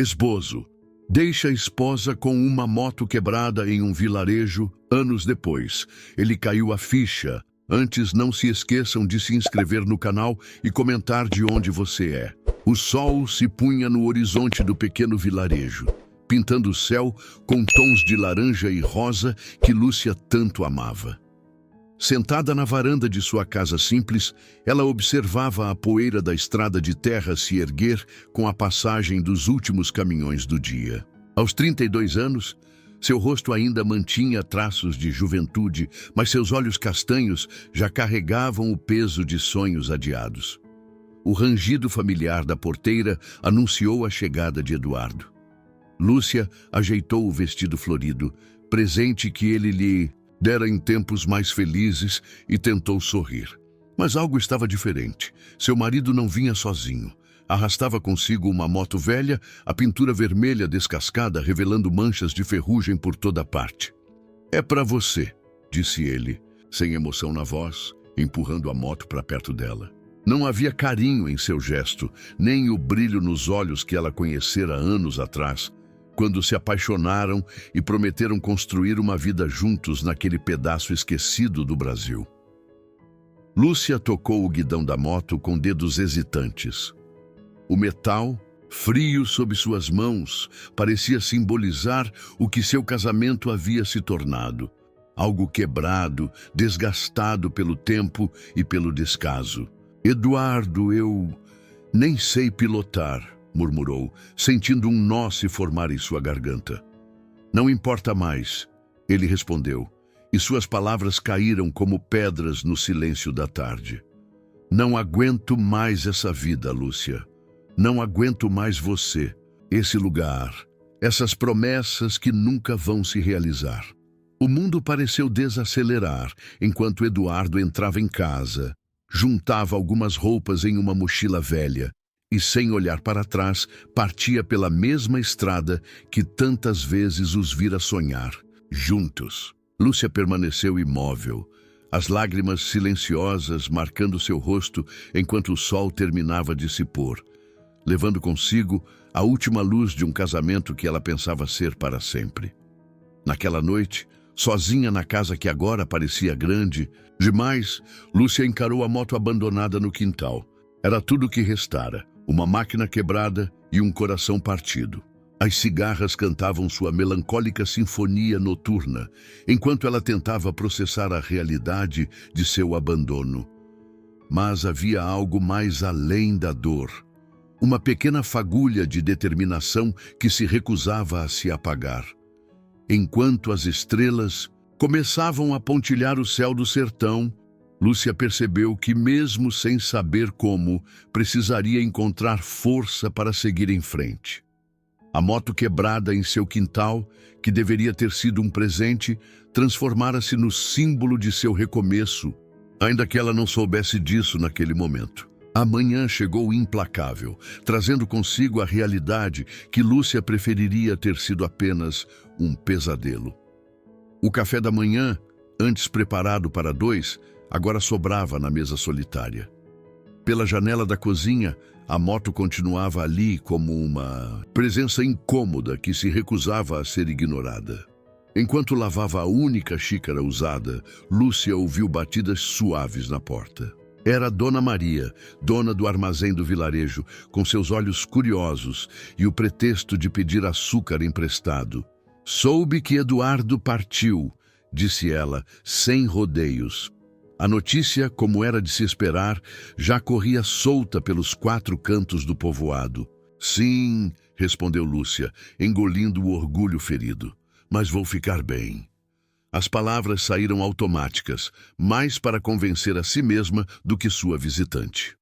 Esposo. Deixa a esposa com uma moto quebrada em um vilarejo anos depois. Ele caiu a ficha. Antes, não se esqueçam de se inscrever no canal e comentar de onde você é. O sol se punha no horizonte do pequeno vilarejo, pintando o céu com tons de laranja e rosa que Lúcia tanto amava. Sentada na varanda de sua casa simples, ela observava a poeira da estrada de terra se erguer com a passagem dos últimos caminhões do dia. Aos 32 anos, seu rosto ainda mantinha traços de juventude, mas seus olhos castanhos já carregavam o peso de sonhos adiados. O rangido familiar da porteira anunciou a chegada de Eduardo. Lúcia ajeitou o vestido florido, presente que ele lhe dera em tempos mais felizes, e tentou sorrir. Mas algo estava diferente. Seu marido não vinha sozinho. Arrastava consigo uma moto velha, a pintura vermelha descascada revelando manchas de ferrugem por toda parte. "É para você", disse ele, sem emoção na voz, empurrando a moto para perto dela. Não havia carinho em seu gesto, nem o brilho nos olhos que ela conhecera anos atrás, quando se apaixonaram e prometeram construir uma vida juntos naquele pedaço esquecido do Brasil. Lúcia tocou o guidão da moto com dedos hesitantes. O metal, frio sob suas mãos, parecia simbolizar o que seu casamento havia se tornado. Algo quebrado, desgastado pelo tempo e pelo descaso. "Eduardo, eu nem sei pilotar", murmurou, sentindo um nó se formar em sua garganta. "Não importa mais", ele respondeu, e suas palavras caíram como pedras no silêncio da tarde. "Não aguento mais essa vida, Lúcia. Não aguento mais você, esse lugar, essas promessas que nunca vão se realizar." O mundo pareceu desacelerar enquanto Eduardo entrava em casa, juntava algumas roupas em uma mochila velha e, sem olhar para trás, partia pela mesma estrada que tantas vezes os vira sonhar, juntos. Lúcia permaneceu imóvel, as lágrimas silenciosas marcando seu rosto enquanto o sol terminava de se pôr, levando consigo a última luz de um casamento que ela pensava ser para sempre. Naquela noite, sozinha na casa que agora parecia grande demais, Lúcia encarou a moto abandonada no quintal. Era tudo o que restara, uma máquina quebrada e um coração partido. As cigarras cantavam sua melancólica sinfonia noturna, enquanto ela tentava processar a realidade de seu abandono. Mas havia algo mais além da dor. Uma pequena fagulha de determinação que se recusava a se apagar. Enquanto as estrelas começavam a pontilhar o céu do sertão, Lúcia percebeu que, mesmo sem saber como, precisaria encontrar força para seguir em frente. A moto quebrada em seu quintal, que deveria ter sido um presente, transformara-se no símbolo de seu recomeço, ainda que ela não soubesse disso naquele momento. A manhã chegou implacável, trazendo consigo a realidade que Lúcia preferiria ter sido apenas um pesadelo. O café da manhã, antes preparado para dois, agora sobrava na mesa solitária. Pela janela da cozinha, a moto continuava ali como uma presença incômoda que se recusava a ser ignorada. Enquanto lavava a única xícara usada, Lúcia ouviu batidas suaves na porta. Era Dona Maria, dona do armazém do vilarejo, com seus olhos curiosos e o pretexto de pedir açúcar emprestado. "Soube que Eduardo partiu", disse ela, sem rodeios. A notícia, como era de se esperar, já corria solta pelos 4 cantos do povoado. "Sim", respondeu Lúcia, engolindo o orgulho ferido. "Mas vou ficar bem." As palavras saíram automáticas, mais para convencer a si mesma do que sua visitante.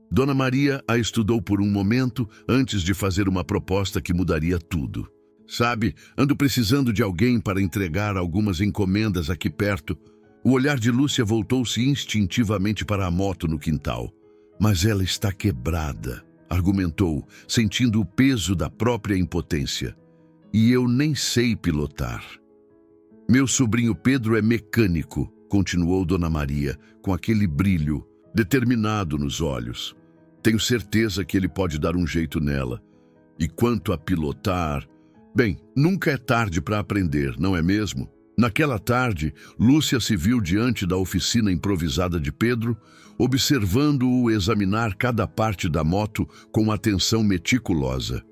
Dona Maria a estudou por um momento antes de fazer uma proposta que mudaria tudo. "Sabe, ando precisando de alguém para entregar algumas encomendas aqui perto." O olhar de Lúcia voltou-se instintivamente para a moto no quintal. "Mas ela está quebrada", argumentou, sentindo o peso da própria impotência. "E eu nem sei pilotar." "Meu sobrinho Pedro é mecânico", continuou Dona Maria, com aquele brilho determinado nos olhos. "Tenho certeza que ele pode dar um jeito nela. E quanto a pilotar, bem, nunca é tarde para aprender, não é mesmo? Naquela tarde, Lúcia se viu diante da oficina improvisada de Pedro, observando-o examinar cada parte da moto com atenção meticulosa.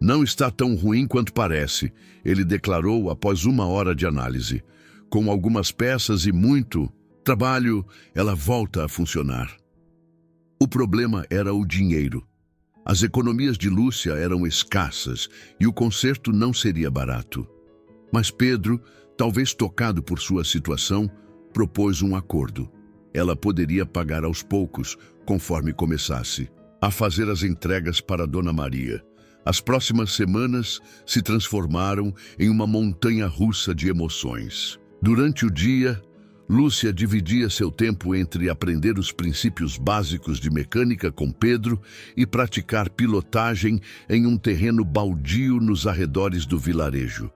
Não está tão ruim quanto parece, ele declarou após 1 hora de análise. Com algumas peças e muito trabalho, ela volta a funcionar. O problema era o dinheiro. As economias de Lúcia eram escassas e o conserto não seria barato. Mas Pedro, talvez tocado por sua situação, propôs um acordo. Ela poderia pagar aos poucos, conforme começasse a fazer as entregas para Dona Maria. As próximas semanas se transformaram em uma montanha-russa de emoções. Durante o dia, Lúcia dividia seu tempo entre aprender os princípios básicos de mecânica com Pedro e praticar pilotagem em um terreno baldio nos arredores do vilarejo.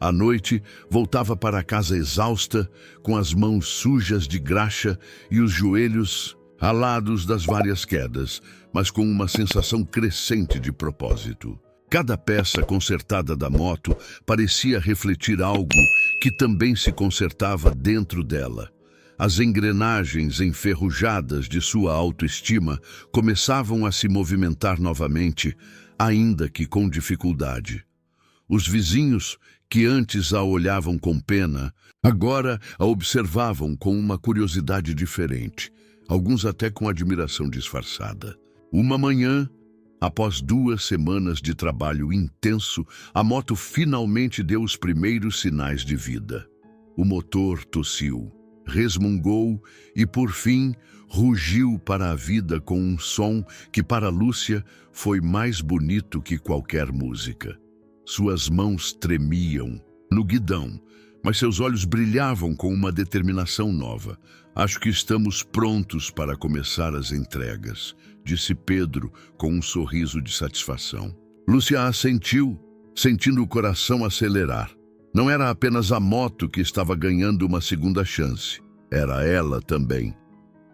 À noite, voltava para casa exausta, com as mãos sujas de graxa e os joelhos ralados das várias quedas, mas com uma sensação crescente de propósito. Cada peça consertada da moto parecia refletir algo que também se consertava dentro dela. As engrenagens enferrujadas de sua autoestima começavam a se movimentar novamente, ainda que com dificuldade. Os vizinhos, que antes a olhavam com pena, agora a observavam com uma curiosidade diferente, alguns até com admiração disfarçada. Uma manhã, após 2 semanas de trabalho intenso, a moto finalmente deu os primeiros sinais de vida. O motor tossiu, resmungou e, por fim, rugiu para a vida com um som que, para Lúcia, foi mais bonito que qualquer música. Suas mãos tremiam no guidão, mas seus olhos brilhavam com uma determinação nova. Acho que estamos prontos para começar as entregas, disse Pedro com um sorriso de satisfação. Lúcia assentiu, sentindo o coração acelerar. Não era apenas a moto que estava ganhando uma segunda chance, era ela também.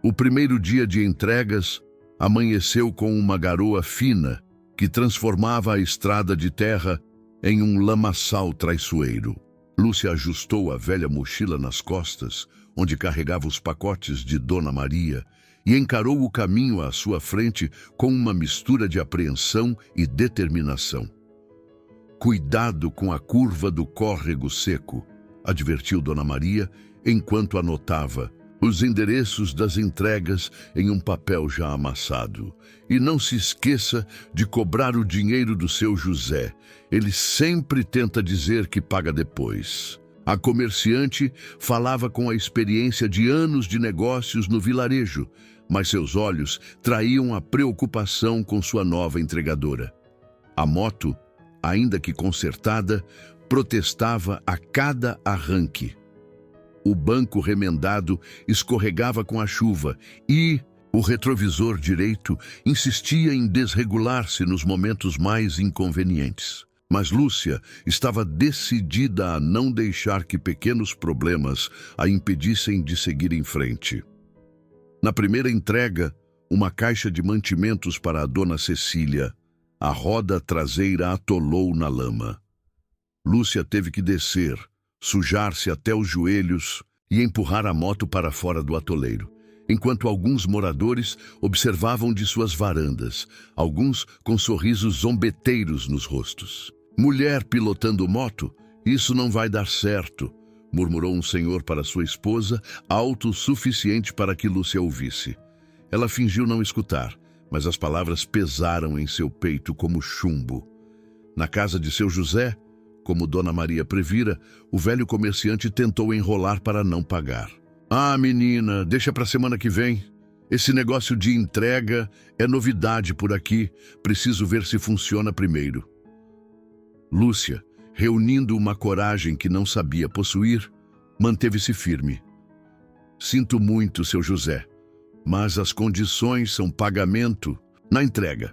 O primeiro dia de entregas amanheceu com uma garoa fina que transformava a estrada de terra em um lamaçal traiçoeiro. Lúcia ajustou a velha mochila nas costas, onde carregava os pacotes de Dona Maria, e encarou o caminho à sua frente com uma mistura de apreensão e determinação. Cuidado com a curva do córrego seco, advertiu Dona Maria, enquanto anotava os endereços das entregas em um papel já amassado. E não se esqueça de cobrar o dinheiro do seu José. Ele sempre tenta dizer que paga depois. A comerciante falava com a experiência de anos de negócios no vilarejo, mas seus olhos traíam a preocupação com sua nova entregadora. A moto, ainda que consertada, protestava a cada arranque. O banco remendado escorregava com a chuva e o retrovisor direito insistia em desregular-se nos momentos mais inconvenientes. Mas Lúcia estava decidida a não deixar que pequenos problemas a impedissem de seguir em frente. Na primeira entrega, uma caixa de mantimentos para a dona Cecília, a roda traseira atolou na lama. Lúcia teve que descer, sujar-se até os joelhos e empurrar a moto para fora do atoleiro, enquanto alguns moradores observavam de suas varandas, alguns com sorrisos zombeteiros nos rostos. Mulher pilotando moto? Isso não vai dar certo, murmurou um senhor para sua esposa, alto o suficiente para que Lúcia ouvisse. Ela fingiu não escutar, mas as palavras pesaram em seu peito como chumbo. Na casa de seu José, como Dona Maria previra, o velho comerciante tentou enrolar para não pagar. Ah, menina, deixa para a semana que vem. Esse negócio de entrega é novidade por aqui. Preciso ver se funciona primeiro. Lúcia, reunindo uma coragem que não sabia possuir, manteve-se firme. Sinto muito, seu José, mas as condições são pagamento na entrega.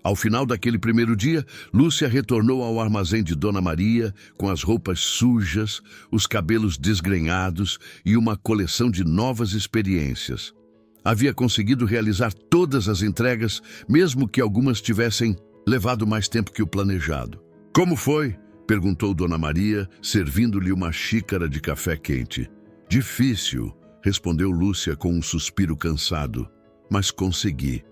Ao final daquele primeiro dia, Lúcia retornou ao armazém de Dona Maria com as roupas sujas, os cabelos desgrenhados e uma coleção de novas experiências. Havia conseguido realizar todas as entregas, mesmo que algumas tivessem levado mais tempo que o planejado. Como foi? Perguntou Dona Maria, servindo-lhe uma xícara de café quente. Difícil, respondeu Lúcia com um suspiro cansado, mas consegui.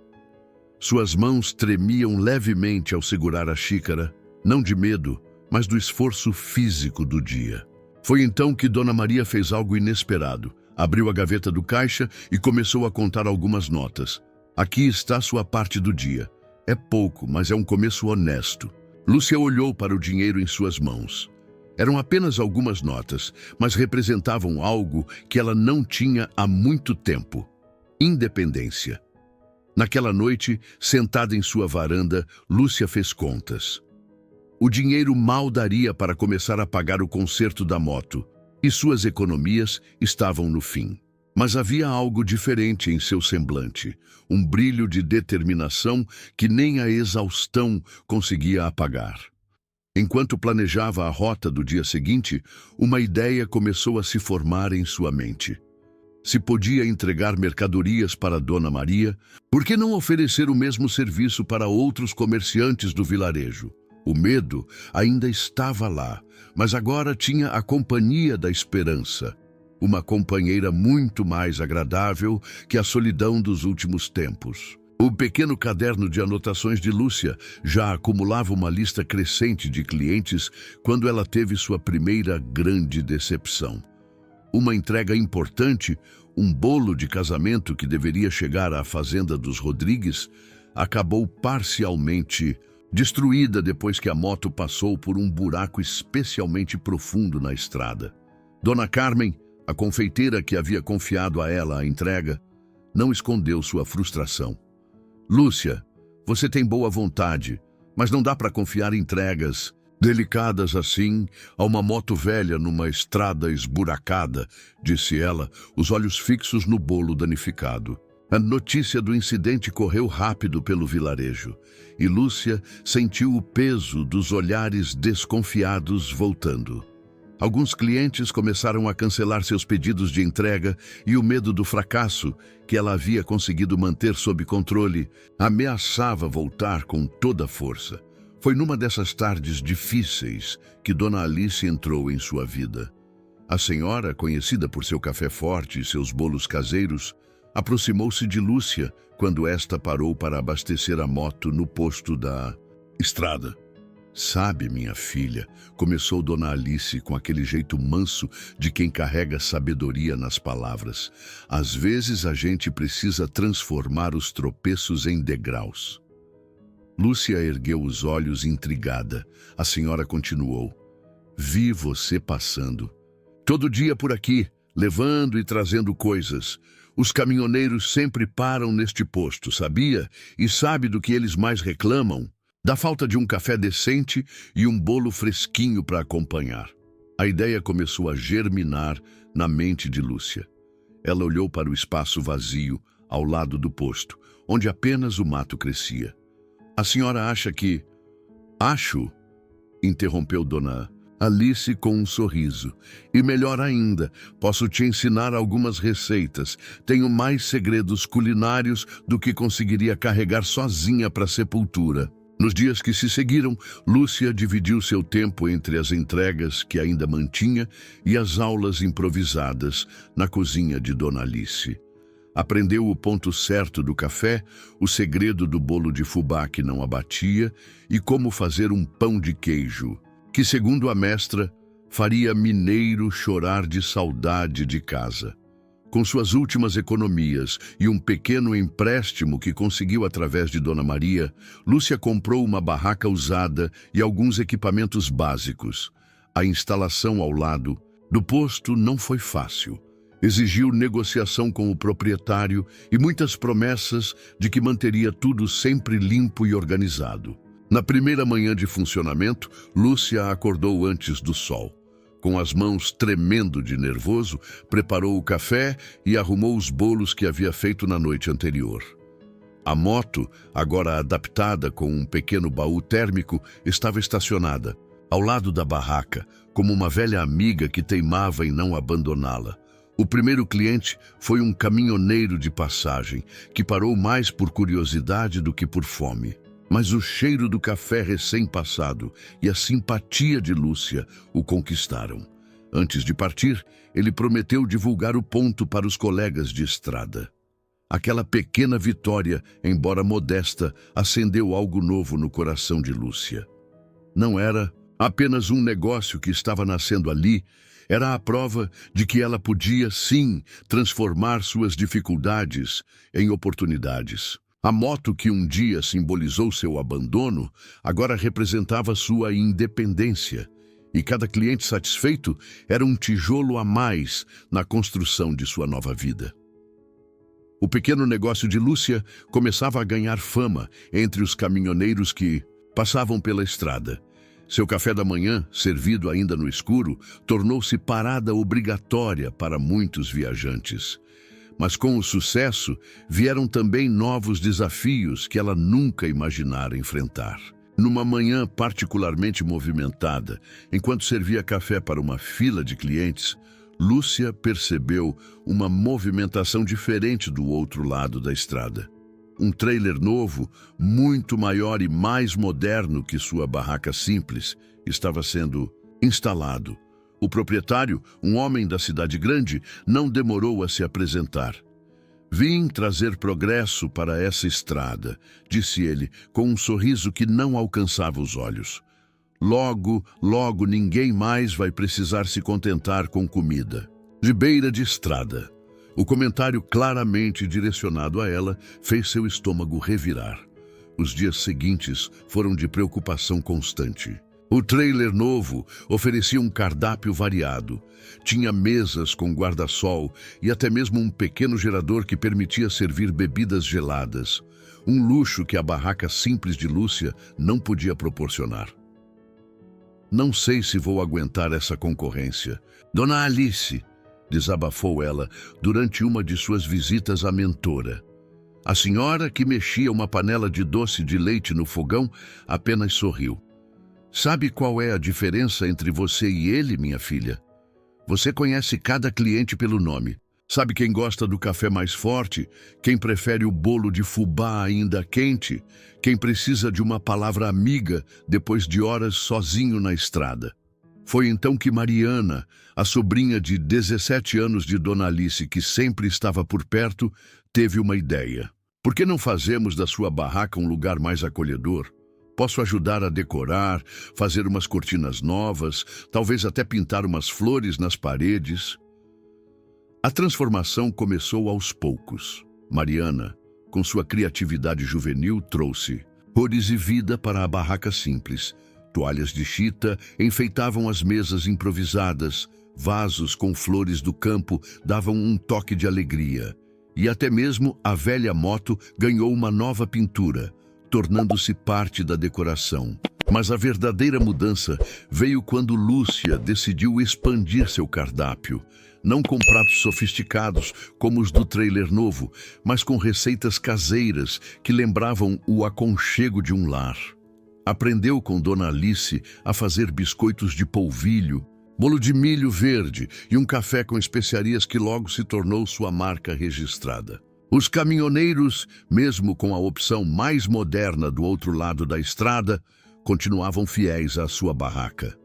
Suas mãos tremiam levemente ao segurar a xícara, não de medo, mas do esforço físico do dia. Foi então que Dona Maria fez algo inesperado. Abriu a gaveta do caixa e começou a contar algumas notas. Aqui está sua parte do dia. É pouco, mas é um começo honesto. Lúcia olhou para o dinheiro em suas mãos. Eram apenas algumas notas, mas representavam algo que ela não tinha há muito tempo: independência. Naquela noite, sentada em sua varanda, Lúcia fez contas. O dinheiro mal daria para começar a pagar o conserto da moto, e suas economias estavam no fim. Mas havia algo diferente em seu semblante, um brilho de determinação que nem a exaustão conseguia apagar. Enquanto planejava a rota do dia seguinte, uma ideia começou a se formar em sua mente. Se podia entregar mercadorias para Dona Maria, por que não oferecer o mesmo serviço para outros comerciantes do vilarejo? O medo ainda estava lá, mas agora tinha a companhia da esperança. Uma companheira muito mais agradável que a solidão dos últimos tempos. O pequeno caderno de anotações de Lúcia já acumulava uma lista crescente de clientes quando ela teve sua primeira grande decepção. Uma entrega importante, um bolo de casamento que deveria chegar à fazenda dos Rodrigues, acabou parcialmente destruída depois que a moto passou por um buraco especialmente profundo na estrada. Dona Carmen, a confeiteira que havia confiado a ela a entrega, não escondeu sua frustração. Lúcia, você tem boa vontade, mas não dá para confiar entregas delicadas assim a uma moto velha numa estrada esburacada, disse ela, os olhos fixos no bolo danificado. A notícia do incidente correu rápido pelo vilarejo, e Lúcia sentiu o peso dos olhares desconfiados voltando. Alguns clientes começaram a cancelar seus pedidos de entrega e o medo do fracasso, que ela havia conseguido manter sob controle, ameaçava voltar com toda a força. Foi numa dessas tardes difíceis que Dona Alice entrou em sua vida. A senhora, conhecida por seu café forte e seus bolos caseiros, aproximou-se de Lúcia quando esta parou para abastecer a moto no posto da estrada. Sabe, minha filha, começou Dona Alice com aquele jeito manso de quem carrega sabedoria nas palavras. Às vezes a gente precisa transformar os tropeços em degraus. Lúcia ergueu os olhos intrigada. A senhora continuou. Vi você passando. Todo dia por aqui, levando e trazendo coisas. Os caminhoneiros sempre param neste posto, sabia? E sabe do que eles mais reclamam? Da falta de um café decente e um bolo fresquinho para acompanhar. A ideia começou a germinar na mente de Lúcia. Ela olhou para o espaço vazio, ao lado do posto, onde apenas o mato crescia. A senhora acha que... Acho, interrompeu Dona Alice com um sorriso. E melhor ainda, posso te ensinar algumas receitas. Tenho mais segredos culinários do que conseguiria carregar sozinha para a sepultura. Nos dias que se seguiram, Lúcia dividiu seu tempo entre as entregas que ainda mantinha e as aulas improvisadas na cozinha de Dona Alice. Aprendeu o ponto certo do café, o segredo do bolo de fubá que não abatia e como fazer um pão de queijo, que, segundo a mestra, faria mineiro chorar de saudade de casa. Com suas últimas economias e um pequeno empréstimo que conseguiu através de Dona Maria, Lúcia comprou uma barraca usada e alguns equipamentos básicos. A instalação ao lado do posto não foi fácil. Exigiu negociação com o proprietário e muitas promessas de que manteria tudo sempre limpo e organizado. Na primeira manhã de funcionamento, Lúcia acordou antes do sol. Com as mãos tremendo de nervoso, preparou o café e arrumou os bolos que havia feito na noite anterior. A moto, agora adaptada com um pequeno baú térmico, estava estacionada, ao lado da barraca, como uma velha amiga que teimava em não abandoná-la. O primeiro cliente foi um caminhoneiro de passagem, que parou mais por curiosidade do que por fome. Mas o cheiro do café recém-passado e a simpatia de Lúcia o conquistaram. Antes de partir, ele prometeu divulgar o ponto para os colegas de estrada. Aquela pequena vitória, embora modesta, acendeu algo novo no coração de Lúcia. Não era apenas um negócio que estava nascendo ali, era a prova de que ela podia, sim, transformar suas dificuldades em oportunidades. A moto que um dia simbolizou seu abandono, agora representava sua independência. E cada cliente satisfeito era um tijolo a mais na construção de sua nova vida. O pequeno negócio de Lúcia começava a ganhar fama entre os caminhoneiros que passavam pela estrada. Seu café da manhã, servido ainda no escuro, tornou-se parada obrigatória para muitos viajantes. Mas com o sucesso, vieram também novos desafios que ela nunca imaginara enfrentar. Numa manhã particularmente movimentada, enquanto servia café para uma fila de clientes, Lúcia percebeu uma movimentação diferente do outro lado da estrada. Um trailer novo, muito maior e mais moderno que sua barraca simples, estava sendo instalado. O proprietário, um homem da cidade grande, não demorou a se apresentar. "Vim trazer progresso para essa estrada", disse ele, com um sorriso que não alcançava os olhos. "Logo, logo ninguém mais vai precisar se contentar com comida." De beira de estrada. O comentário claramente direcionado a ela fez seu estômago revirar. Os dias seguintes foram de preocupação constante. O trailer novo oferecia um cardápio variado. Tinha mesas com guarda-sol e até mesmo um pequeno gerador que permitia servir bebidas geladas. Um luxo que a barraca simples de Lúcia não podia proporcionar. "Não sei se vou aguentar essa concorrência. Dona Alice", desabafou ela durante uma de suas visitas à mentora. A senhora, que mexia uma panela de doce de leite no fogão, apenas sorriu. "Sabe qual é a diferença entre você e ele, minha filha? Você conhece cada cliente pelo nome. Sabe quem gosta do café mais forte, quem prefere o bolo de fubá ainda quente, quem precisa de uma palavra amiga depois de horas sozinho na estrada." Foi então que Mariana, a sobrinha de 17 anos de Dona Alice, que sempre estava por perto, teve uma ideia. "Por que não fazemos da sua barraca um lugar mais acolhedor? Posso ajudar a decorar, fazer umas cortinas novas, talvez até pintar umas flores nas paredes." A transformação começou aos poucos. Mariana, com sua criatividade juvenil, trouxe cores e vida para a barraca simples. Toalhas de chita enfeitavam as mesas improvisadas, vasos com flores do campo davam um toque de alegria. E até mesmo a velha moto ganhou uma nova pintura, tornando-se parte da decoração. Mas a verdadeira mudança veio quando Lúcia decidiu expandir seu cardápio. Não com pratos sofisticados como os do trailer novo, mas com receitas caseiras que lembravam o aconchego de um lar. Aprendeu com Dona Alice a fazer biscoitos de polvilho, bolo de milho verde e um café com especiarias que logo se tornou sua marca registrada. Os caminhoneiros, mesmo com a opção mais moderna do outro lado da estrada, continuavam fiéis à sua barraca.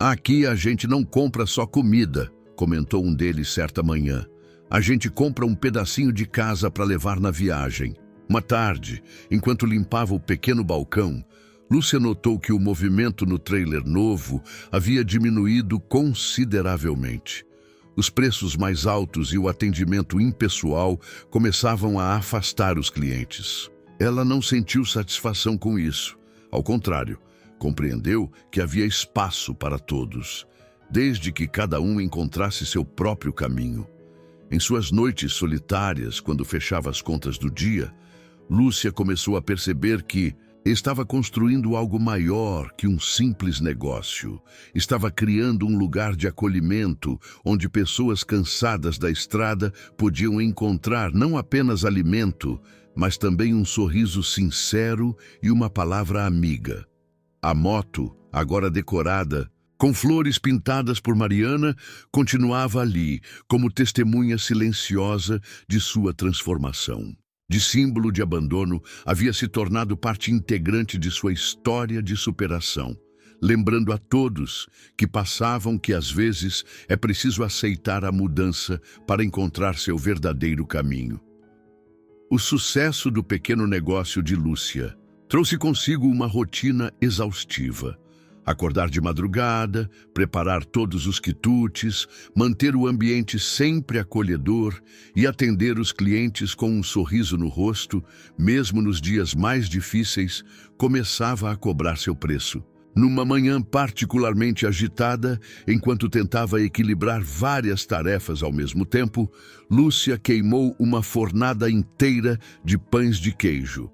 "Aqui a gente não compra só comida", comentou um deles certa manhã. "A gente compra um pedacinho de casa para levar na viagem." Uma tarde, enquanto limpava o pequeno balcão, Lúcia notou que o movimento no trailer novo havia diminuído consideravelmente. Os preços mais altos e o atendimento impessoal começavam a afastar os clientes. Ela não sentiu satisfação com isso. Ao contrário, compreendeu que havia espaço para todos, desde que cada um encontrasse seu próprio caminho. Em suas noites solitárias, quando fechava as contas do dia, Lúcia começou a perceber que estava construindo algo maior que um simples negócio. Estava criando um lugar de acolhimento onde pessoas cansadas da estrada podiam encontrar não apenas alimento, mas também um sorriso sincero e uma palavra amiga. A moto, agora decorada, com flores pintadas por Mariana, continuava ali como testemunha silenciosa de sua transformação. De símbolo de abandono, havia se tornado parte integrante de sua história de superação, lembrando a todos que passavam que às vezes é preciso aceitar a mudança para encontrar seu verdadeiro caminho. O sucesso do pequeno negócio de Lúcia trouxe consigo uma rotina exaustiva. Acordar de madrugada, preparar todos os quitutes, manter o ambiente sempre acolhedor e atender os clientes com um sorriso no rosto, mesmo nos dias mais difíceis, começava a cobrar seu preço. Numa manhã particularmente agitada, enquanto tentava equilibrar várias tarefas ao mesmo tempo, Lúcia queimou uma fornada inteira de pães de queijo.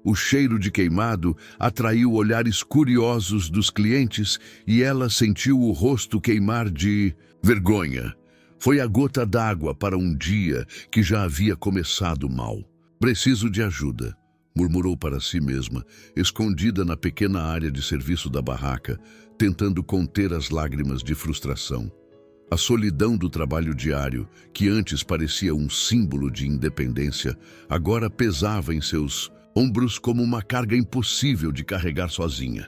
O cheiro de queimado atraiu olhares curiosos dos clientes e ela sentiu o rosto queimar de vergonha. Foi a gota d'água para um dia que já havia começado mal. "Preciso de ajuda", murmurou para si mesma, escondida na pequena área de serviço da barraca, tentando conter as lágrimas de frustração. A solidão do trabalho diário, que antes parecia um símbolo de independência, agora pesava em seus ombros como uma carga impossível de carregar sozinha.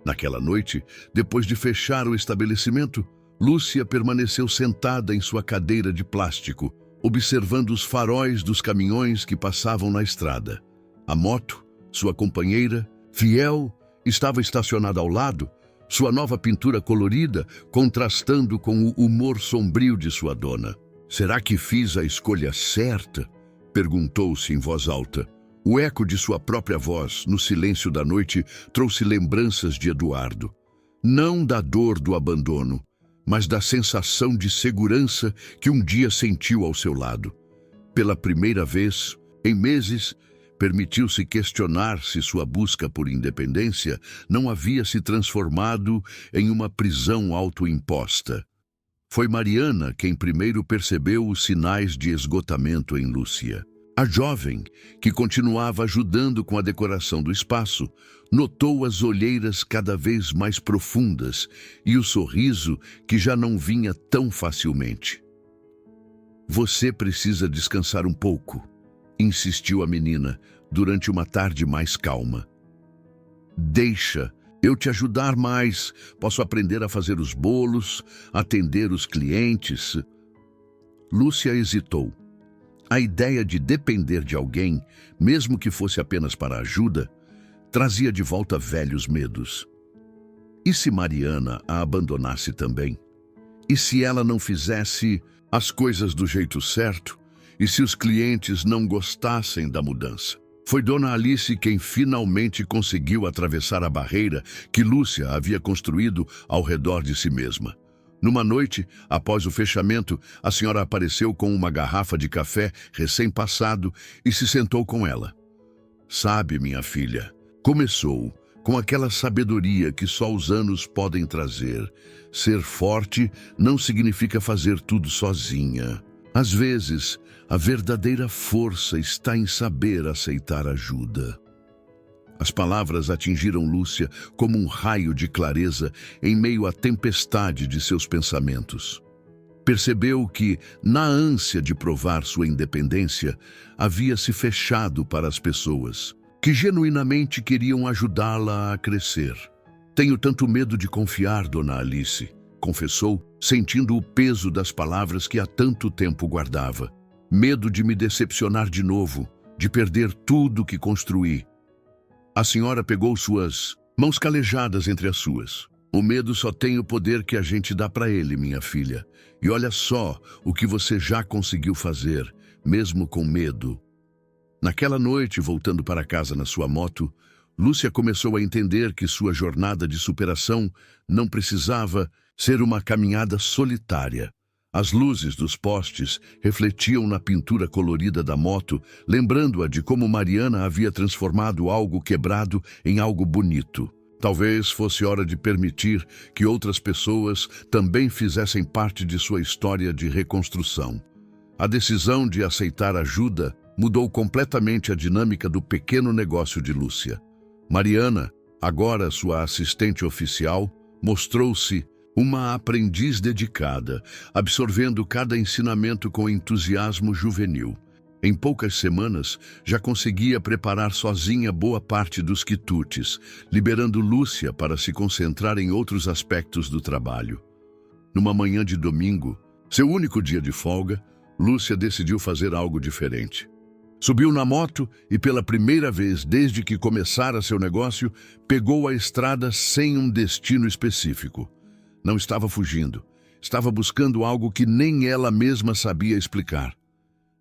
Naquela noite, depois de fechar o estabelecimento, Lúcia permaneceu sentada em sua cadeira de plástico, observando os faróis dos caminhões que passavam na estrada. A moto, sua companheira, fiel, estava estacionada ao lado, sua nova pintura colorida contrastando com o humor sombrio de sua dona. "Será que fiz a escolha certa?", perguntou-se em voz alta. O eco de sua própria voz, no silêncio da noite, trouxe lembranças de Eduardo. Não da dor do abandono, mas da sensação de segurança que um dia sentiu ao seu lado. Pela primeira vez, em meses, permitiu-se questionar se sua busca por independência não havia se transformado em uma prisão autoimposta. Foi Mariana quem primeiro percebeu os sinais de esgotamento em Lúcia. A jovem, que continuava ajudando com a decoração do espaço, notou as olheiras cada vez mais profundas e o sorriso que já não vinha tão facilmente. "Você precisa descansar um pouco", insistiu a menina durante uma tarde mais calma. "Deixa eu te ajudar mais. Posso aprender a fazer os bolos, atender os clientes." Lúcia hesitou. A ideia de depender de alguém, mesmo que fosse apenas para ajuda, trazia de volta velhos medos. E se Mariana a abandonasse também? E se ela não fizesse as coisas do jeito certo? E se os clientes não gostassem da mudança? Foi Dona Alice quem finalmente conseguiu atravessar a barreira que Lúcia havia construído ao redor de si mesma. Numa noite, após o fechamento, a senhora apareceu com uma garrafa de café recém-passado e se sentou com ela. "Sabe, minha filha", começou, com aquela sabedoria que só os anos podem trazer, "ser forte não significa fazer tudo sozinha. Às vezes, a verdadeira força está em saber aceitar ajuda." As palavras atingiram Lúcia como um raio de clareza em meio à tempestade de seus pensamentos. Percebeu que, na ânsia de provar sua independência, havia se fechado para as pessoas, que genuinamente queriam ajudá-la a crescer. "Tenho tanto medo de confiar, Dona Alice", confessou, sentindo o peso das palavras que há tanto tempo guardava. "Medo de me decepcionar de novo, de perder tudo que construí." A senhora pegou suas mãos calejadas entre as suas. "O medo só tem o poder que a gente dá para ele, minha filha. E olha só o que você já conseguiu fazer, mesmo com medo." Naquela noite, voltando para casa na sua moto, Lúcia começou a entender que sua jornada de superação não precisava ser uma caminhada solitária. As luzes dos postes refletiam na pintura colorida da moto, lembrando-a de como Mariana havia transformado algo quebrado em algo bonito. Talvez fosse hora de permitir que outras pessoas também fizessem parte de sua história de reconstrução. A decisão de aceitar ajuda mudou completamente a dinâmica do pequeno negócio de Lúcia. Mariana, agora sua assistente oficial, mostrou-se uma aprendiz dedicada, absorvendo cada ensinamento com entusiasmo juvenil. Em poucas semanas, já conseguia preparar sozinha boa parte dos quitutes, liberando Lúcia para se concentrar em outros aspectos do trabalho. Numa manhã de domingo, seu único dia de folga, Lúcia decidiu fazer algo diferente. Subiu na moto e, pela primeira vez desde que começara seu negócio, pegou a estrada sem um destino específico. Não estava fugindo, estava buscando algo que nem ela mesma sabia explicar.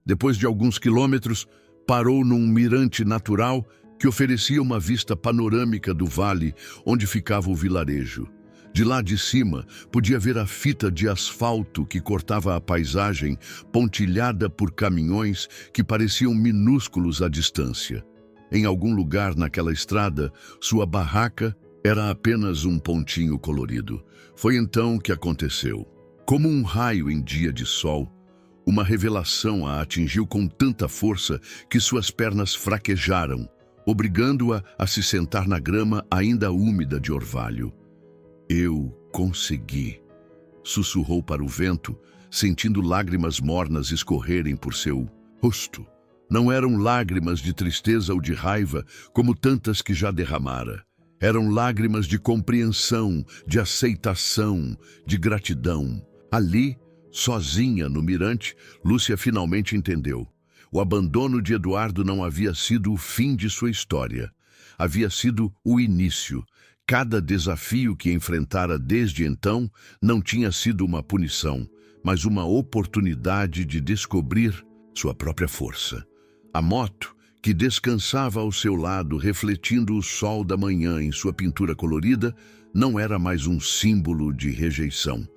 Depois de alguns quilômetros, parou num mirante natural que oferecia uma vista panorâmica do vale onde ficava o vilarejo. De lá de cima, podia ver a fita de asfalto que cortava a paisagem, pontilhada por caminhões que pareciam minúsculos à distância. Em algum lugar naquela estrada, sua barraca era apenas um pontinho colorido. Foi então que aconteceu. Como um raio em dia de sol, uma revelação a atingiu com tanta força que suas pernas fraquejaram, obrigando-a a se sentar na grama ainda úmida de orvalho. Eu consegui, sussurrou para o vento, sentindo lágrimas mornas escorrerem por seu rosto. Não eram lágrimas de tristeza ou de raiva, como tantas que já derramara. Eram lágrimas de compreensão, de aceitação, de gratidão. Ali, sozinha no mirante, Lúcia finalmente entendeu. O abandono de Eduardo não havia sido o fim de sua história. Havia sido o início. Cada desafio que enfrentara desde então não tinha sido uma punição, mas uma oportunidade de descobrir sua própria força. A moto, que descansava ao seu lado, refletindo o sol da manhã em sua pintura colorida, não era mais um símbolo de rejeição.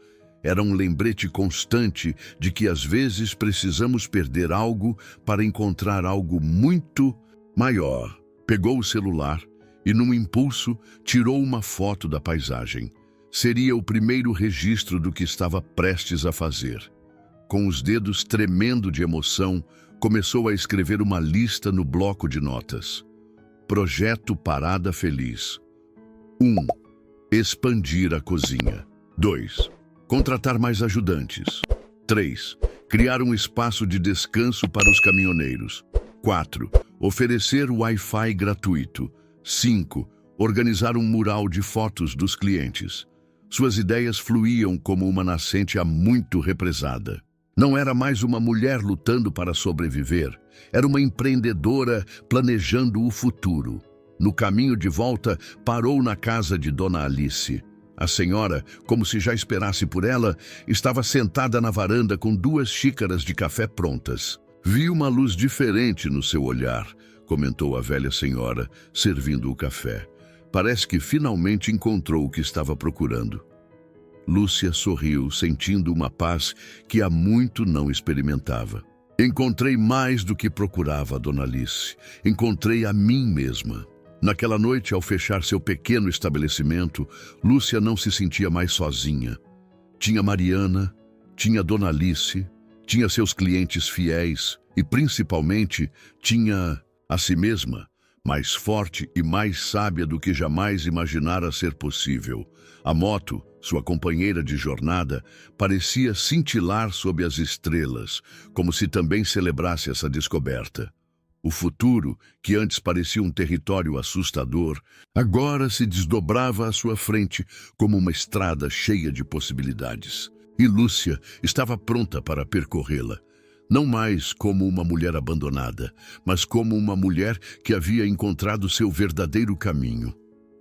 Era um lembrete constante de que às vezes precisamos perder algo para encontrar algo muito maior. Pegou o celular e, num impulso, tirou uma foto da paisagem. Seria o primeiro registro do que estava prestes a fazer. Com os dedos tremendo de emoção, começou a escrever uma lista no bloco de notas. Projeto Parada Feliz. 1. Expandir a cozinha. 2. Contratar mais ajudantes. 3. Criar um espaço de descanso para os caminhoneiros. 4. Oferecer Wi-Fi gratuito. 5. Organizar um mural de fotos dos clientes. Suas ideias fluíam como uma nascente há muito represada. Não era mais uma mulher lutando para sobreviver. Era uma empreendedora planejando o futuro. No caminho de volta, parou na casa de Dona Alice. A senhora, como se já esperasse por ela, estava sentada na varanda com 2 xícaras de café prontas. Vi uma luz diferente no seu olhar, comentou a velha senhora, servindo o café. Parece que finalmente encontrou o que estava procurando. Lúcia sorriu, sentindo uma paz que há muito não experimentava. Encontrei mais do que procurava, Dona Alice. Encontrei a mim mesma. Naquela noite, ao fechar seu pequeno estabelecimento, Lúcia não se sentia mais sozinha. Tinha Mariana, tinha Dona Alice, tinha seus clientes fiéis e, principalmente, tinha a si mesma, mais forte e mais sábia do que jamais imaginara ser possível. A moto, sua companheira de jornada, parecia cintilar sob as estrelas, como se também celebrasse essa descoberta. O futuro, que antes parecia um território assustador, agora se desdobrava à sua frente como uma estrada cheia de possibilidades. E Lúcia estava pronta para percorrê-la. Não mais como uma mulher abandonada, mas como uma mulher que havia encontrado seu verdadeiro caminho.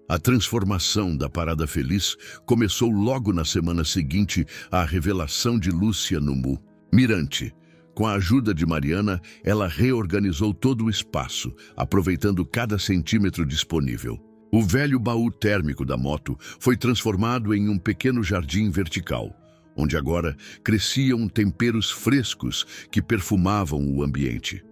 A transformação da Parada Feliz começou logo na semana seguinte à revelação de Lúcia no mirante. Com a ajuda de Mariana, ela reorganizou todo o espaço, aproveitando cada centímetro disponível. O velho baú térmico da moto foi transformado em um pequeno jardim vertical, onde agora cresciam temperos frescos que perfumavam o ambiente.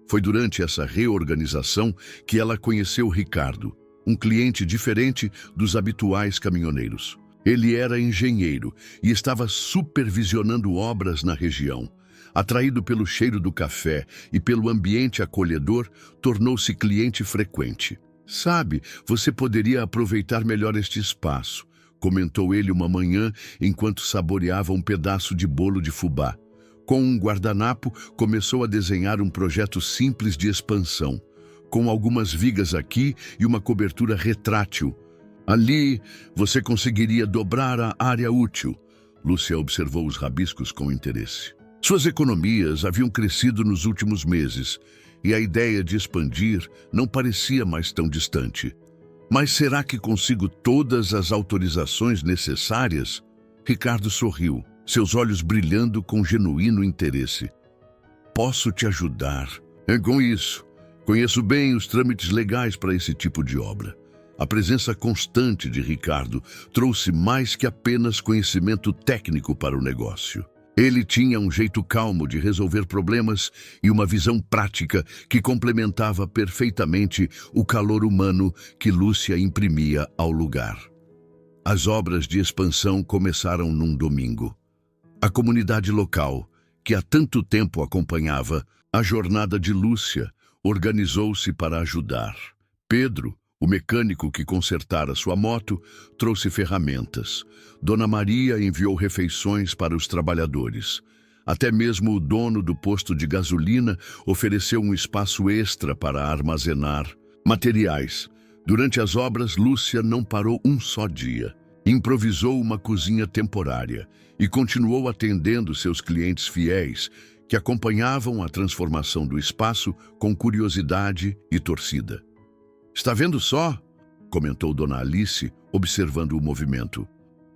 Foi durante essa reorganização que ela conheceu Ricardo, um cliente diferente dos habituais caminhoneiros. Ele era engenheiro e estava supervisionando obras na região. Atraído pelo cheiro do café e pelo ambiente acolhedor, tornou-se cliente frequente. Sabe, você poderia aproveitar melhor este espaço, comentou ele uma manhã enquanto saboreava um pedaço de bolo de fubá. Com um guardanapo, começou a desenhar um projeto simples de expansão, com algumas vigas aqui e uma cobertura retrátil. Ali, você conseguiria dobrar a área útil. Lúcia observou os rabiscos com interesse. Suas economias haviam crescido nos últimos meses, e a ideia de expandir não parecia mais tão distante. Mas será que consigo todas as autorizações necessárias? Ricardo sorriu, seus olhos brilhando com genuíno interesse. Posso te ajudar. Com isso, conheço bem os trâmites legais para esse tipo de obra. A presença constante de Ricardo trouxe mais que apenas conhecimento técnico para o negócio. Ele tinha um jeito calmo de resolver problemas e uma visão prática que complementava perfeitamente o calor humano que Lúcia imprimia ao lugar. As obras de expansão começaram num domingo. A comunidade local, que há tanto tempo acompanhava a jornada de Lúcia, organizou-se para ajudar. Pedro, o mecânico que consertara sua moto, trouxe ferramentas. Dona Maria enviou refeições para os trabalhadores. Até mesmo o dono do posto de gasolina ofereceu um espaço extra para armazenar materiais. Durante as obras, Lúcia não parou um só dia. Improvisou uma cozinha temporária e continuou atendendo seus clientes fiéis, que acompanhavam a transformação do espaço com curiosidade e torcida. "Está vendo só?" comentou Dona Alice, observando o movimento.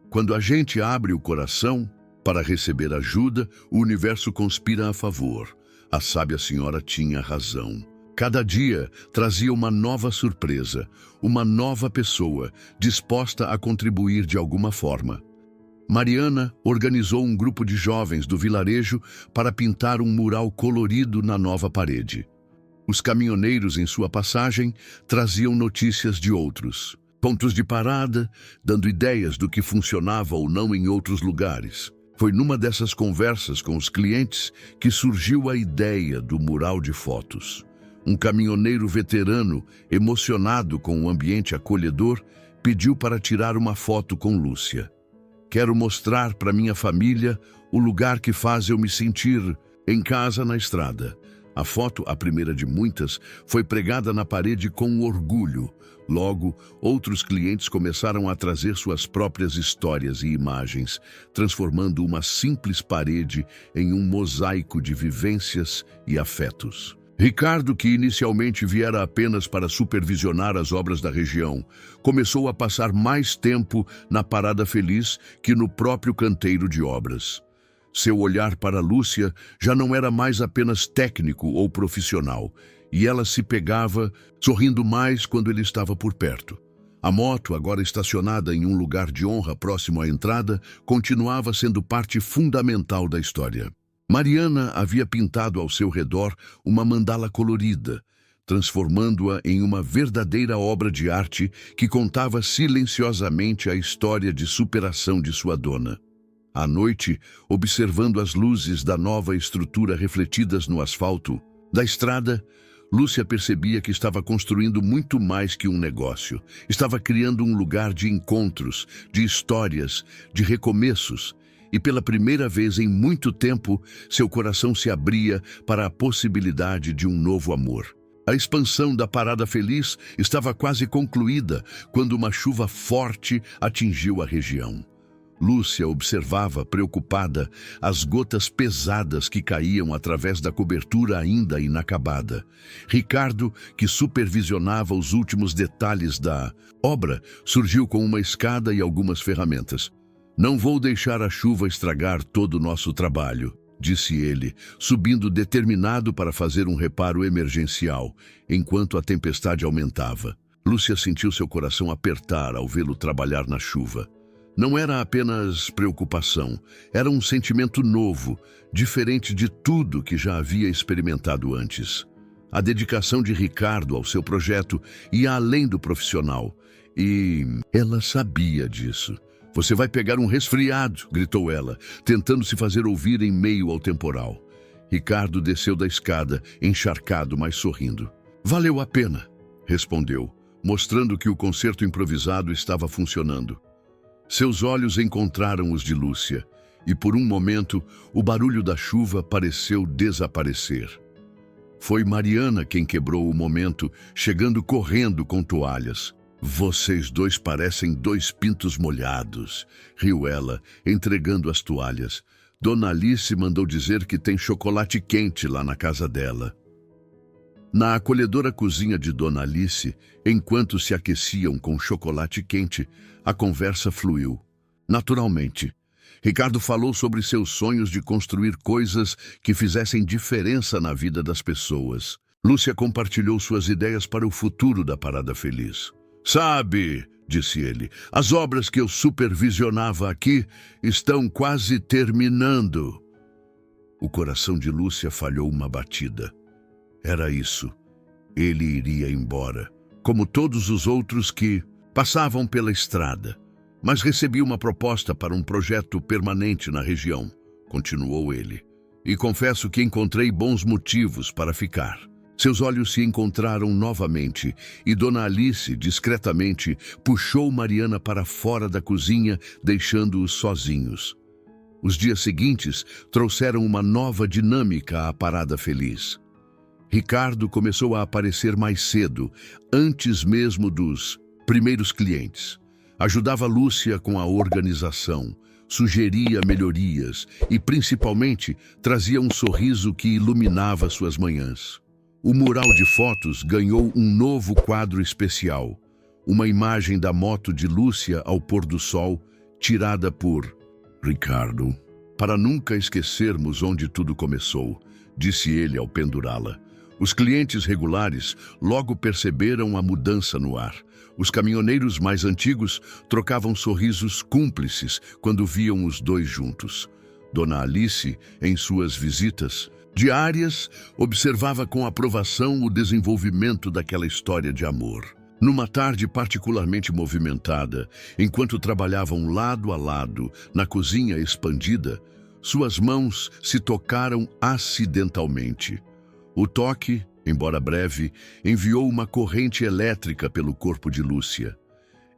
"Quando a gente abre o coração para receber ajuda, o universo conspira a favor." A sábia senhora tinha razão. Cada dia trazia uma nova surpresa, uma nova pessoa disposta a contribuir de alguma forma. Mariana organizou um grupo de jovens do vilarejo para pintar um mural colorido na nova parede. Os caminhoneiros em sua passagem traziam notícias de outros, pontos de parada, dando ideias do que funcionava ou não em outros lugares. Foi numa dessas conversas com os clientes que surgiu a ideia do mural de fotos. Um caminhoneiro veterano, emocionado com o ambiente acolhedor, pediu para tirar uma foto com Lúcia. "Quero mostrar para minha família o lugar que faz eu me sentir em casa na estrada." A foto, a primeira de muitas, foi pregada na parede com orgulho. Logo, outros clientes começaram a trazer suas próprias histórias e imagens, transformando uma simples parede em um mosaico de vivências e afetos. Ricardo, que inicialmente viera apenas para supervisionar as obras da região, começou a passar mais tempo na Parada Feliz que no próprio canteiro de obras. Seu olhar para Lúcia já não era mais apenas técnico ou profissional, e ela se pegava, sorrindo mais quando ele estava por perto. A moto, agora estacionada em um lugar de honra próximo à entrada, continuava sendo parte fundamental da história. Mariana havia pintado ao seu redor uma mandala colorida, transformando-a em uma verdadeira obra de arte que contava silenciosamente a história de superação de sua dona. À noite, observando as luzes da nova estrutura refletidas no asfalto da estrada, Lúcia percebia que estava construindo muito mais que um negócio. Estava criando um lugar de encontros, de histórias, de recomeços. E pela primeira vez em muito tempo, seu coração se abria para a possibilidade de um novo amor. A expansão da Parada Feliz estava quase concluída quando uma chuva forte atingiu a região. Lúcia observava, preocupada, as gotas pesadas que caíam através da cobertura ainda inacabada. Ricardo, que supervisionava os últimos detalhes da obra, surgiu com uma escada e algumas ferramentas. "Não vou deixar a chuva estragar todo o nosso trabalho", disse ele, subindo determinado para fazer um reparo emergencial, enquanto a tempestade aumentava. Lúcia sentiu seu coração apertar ao vê-lo trabalhar na chuva. Não era apenas preocupação, era um sentimento novo, diferente de tudo que já havia experimentado antes. A dedicação de Ricardo ao seu projeto ia além do profissional, e ela sabia disso. "Você vai pegar um resfriado", gritou ela, tentando se fazer ouvir em meio ao temporal. Ricardo desceu da escada, encharcado, mas sorrindo. "Valeu a pena", respondeu, mostrando que o concerto improvisado estava funcionando. Seus olhos encontraram os de Lúcia, e por um momento o barulho da chuva pareceu desaparecer. Foi Mariana quem quebrou o momento, chegando correndo com toalhas. "Vocês dois parecem dois pintos molhados", riu ela, entregando as toalhas. "Dona Alice mandou dizer que tem chocolate quente lá na casa dela." Na acolhedora cozinha de Dona Alice, enquanto se aqueciam com chocolate quente, a conversa fluiu. Naturalmente, Ricardo falou sobre seus sonhos de construir coisas que fizessem diferença na vida das pessoas. Lúcia compartilhou suas ideias para o futuro da Parada Feliz. "Sabe", disse ele, "as obras que eu supervisionava aqui estão quase terminando." O coração de Lúcia falhou uma batida. Era isso. Ele iria embora, como todos os outros que passavam pela estrada. "Mas recebi uma proposta para um projeto permanente na região", continuou ele. "E confesso que encontrei bons motivos para ficar." Seus olhos se encontraram novamente e Dona Alice, discretamente, puxou Mariana para fora da cozinha, deixando-os sozinhos. Os dias seguintes trouxeram uma nova dinâmica à Parada Feliz. Ricardo começou a aparecer mais cedo, antes mesmo dos primeiros clientes. Ajudava Lúcia com a organização, sugeria melhorias e, principalmente, trazia um sorriso que iluminava suas manhãs. O mural de fotos ganhou um novo quadro especial, uma imagem da moto de Lúcia ao pôr do sol, tirada por Ricardo. "Para nunca esquecermos onde tudo começou", disse ele ao pendurá-la. Os clientes regulares logo perceberam a mudança no ar. Os caminhoneiros mais antigos trocavam sorrisos cúmplices quando viam os dois juntos. Dona Alice, em suas visitas diárias, observava com aprovação o desenvolvimento daquela história de amor. Numa tarde particularmente movimentada, enquanto trabalhavam lado a lado na cozinha expandida, suas mãos se tocaram acidentalmente. O toque, embora breve, enviou uma corrente elétrica pelo corpo de Lúcia.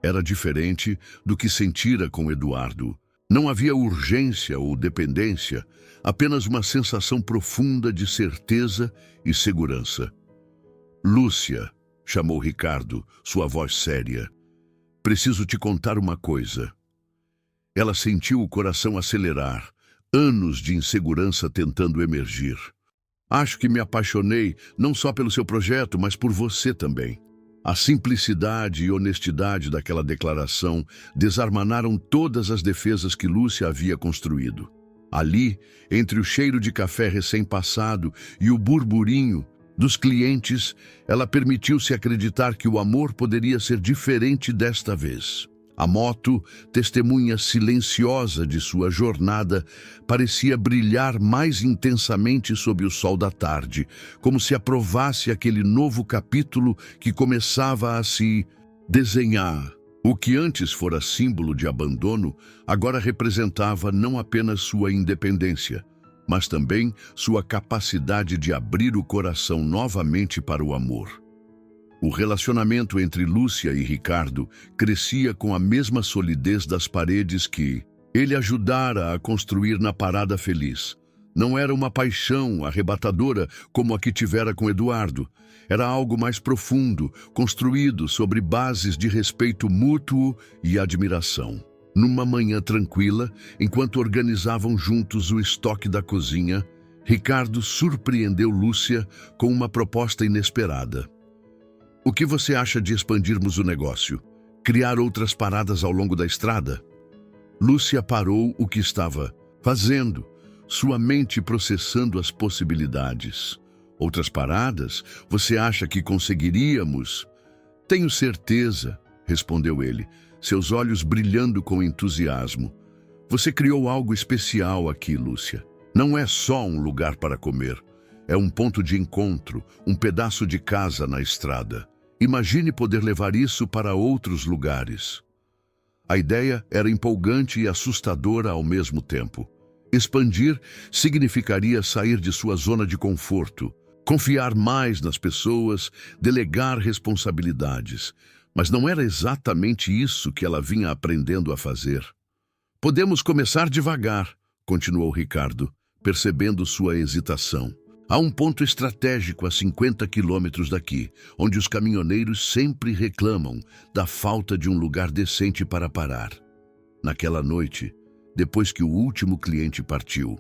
Era diferente do que sentira com Eduardo. Não havia urgência ou dependência, apenas uma sensação profunda de certeza e segurança. "Lúcia", chamou Ricardo, sua voz séria, "preciso te contar uma coisa." Ela sentiu o coração acelerar, anos de insegurança tentando emergir. "Acho que me apaixonei não só pelo seu projeto, mas por você também." A simplicidade e honestidade daquela declaração desarmanaram todas as defesas que Lúcia havia construído. Ali, entre o cheiro de café recém-passado e o burburinho dos clientes, ela permitiu-se acreditar que o amor poderia ser diferente desta vez. A moto, testemunha silenciosa de sua jornada, parecia brilhar mais intensamente sob o sol da tarde, como se aprovasse aquele novo capítulo que começava a se desenhar. O que antes fora símbolo de abandono, agora representava não apenas sua independência, mas também sua capacidade de abrir o coração novamente para o amor. O relacionamento entre Lúcia e Ricardo crescia com a mesma solidez das paredes que ele ajudara a construir na Parada Feliz. Não era uma paixão arrebatadora como a que tivera com Eduardo. Era algo mais profundo, construído sobre bases de respeito mútuo e admiração. Numa manhã tranquila, enquanto organizavam juntos o estoque da cozinha, Ricardo surpreendeu Lúcia com uma proposta inesperada. "O que você acha de expandirmos o negócio? Criar outras paradas ao longo da estrada?" Lúcia parou o que estava fazendo, sua mente processando as possibilidades. "Outras paradas? Você acha que conseguiríamos?" "Tenho certeza", respondeu ele, seus olhos brilhando com entusiasmo. "Você criou algo especial aqui, Lúcia. Não é só um lugar para comer. É um ponto de encontro, um pedaço de casa na estrada. Imagine poder levar isso para outros lugares." A ideia era empolgante e assustadora ao mesmo tempo. Expandir significaria sair de sua zona de conforto, confiar mais nas pessoas, delegar responsabilidades. Mas não era exatamente isso que ela vinha aprendendo a fazer. "Podemos começar devagar", continuou Ricardo, percebendo sua hesitação. Há um ponto estratégico a 50 quilômetros daqui, onde os caminhoneiros sempre reclamam da falta de um lugar decente para parar. Naquela noite, depois que o último cliente partiu,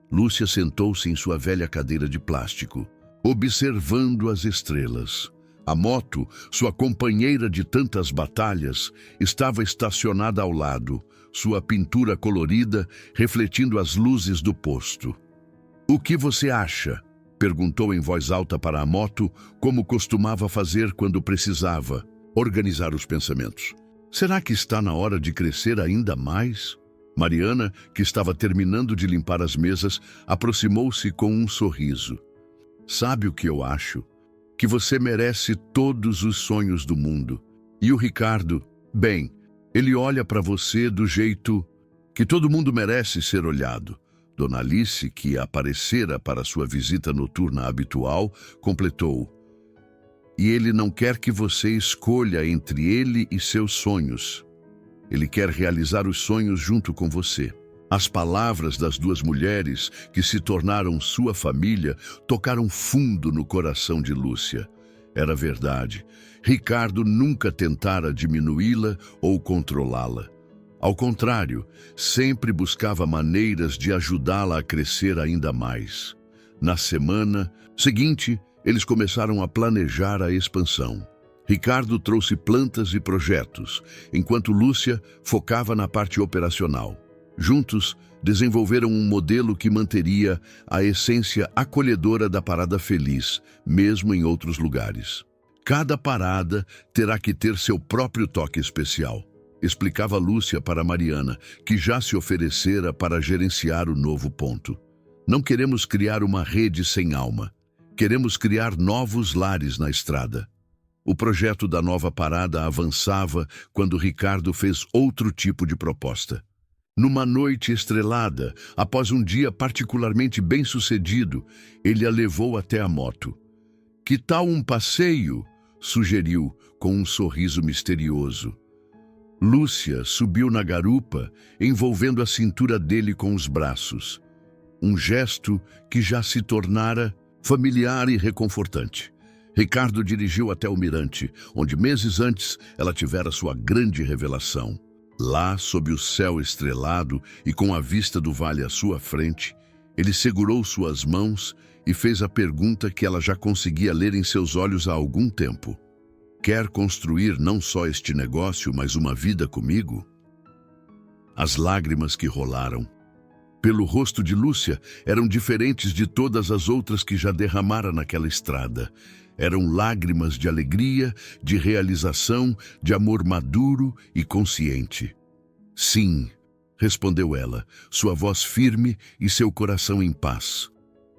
Lúcia sentou-se em sua velha cadeira de plástico, observando as estrelas. A moto, sua companheira de tantas batalhas, estava estacionada ao lado, sua pintura colorida refletindo as luzes do posto. "O que você acha?" perguntou em voz alta para a moto, como costumava fazer quando precisava organizar os pensamentos. "Será que está na hora de crescer ainda mais?" Mariana, que estava terminando de limpar as mesas, aproximou-se com um sorriso. "Sabe o que eu acho? Que você merece todos os sonhos do mundo. E o Ricardo, bem, ele olha para você do jeito que todo mundo merece ser olhado." Dona Alice, que aparecera para sua visita noturna habitual, completou: "E ele não quer que você escolha entre ele e seus sonhos. Ele quer realizar os sonhos junto com você." As palavras das duas mulheres, que se tornaram sua família, tocaram fundo no coração de Lúcia. Era verdade. Ricardo nunca tentara diminuí-la ou controlá-la. Ao contrário, sempre buscava maneiras de ajudá-la a crescer ainda mais. Na semana seguinte, eles começaram a planejar a expansão. Ricardo trouxe plantas e projetos, enquanto Lúcia focava na parte operacional. Juntos, desenvolveram um modelo que manteria a essência acolhedora da Parada Feliz, mesmo em outros lugares. "Cada parada terá que ter seu próprio toque especial", explicava Lúcia para Mariana, que já se oferecera para gerenciar o novo ponto. "Não queremos criar uma rede sem alma. Queremos criar novos lares na estrada." O projeto da nova parada avançava quando Ricardo fez outro tipo de proposta. Numa noite estrelada, após um dia particularmente bem-sucedido, ele a levou até a moto. "Que tal um passeio?" sugeriu, com um sorriso misterioso. Lúcia subiu na garupa, envolvendo a cintura dele com os braços. Um gesto que já se tornara familiar e reconfortante. Ricardo dirigiu até o mirante, onde meses antes ela tivera sua grande revelação. Lá, sob o céu estrelado e com a vista do vale à sua frente, ele segurou suas mãos e fez a pergunta que ela já conseguia ler em seus olhos há algum tempo. "Quer construir não só este negócio, mas uma vida comigo?" As lágrimas que rolaram pelo rosto de Lúcia eram diferentes de todas as outras que já derramara naquela estrada. Eram lágrimas de alegria, de realização, de amor maduro e consciente. "Sim", respondeu ela, sua voz firme e seu coração em paz.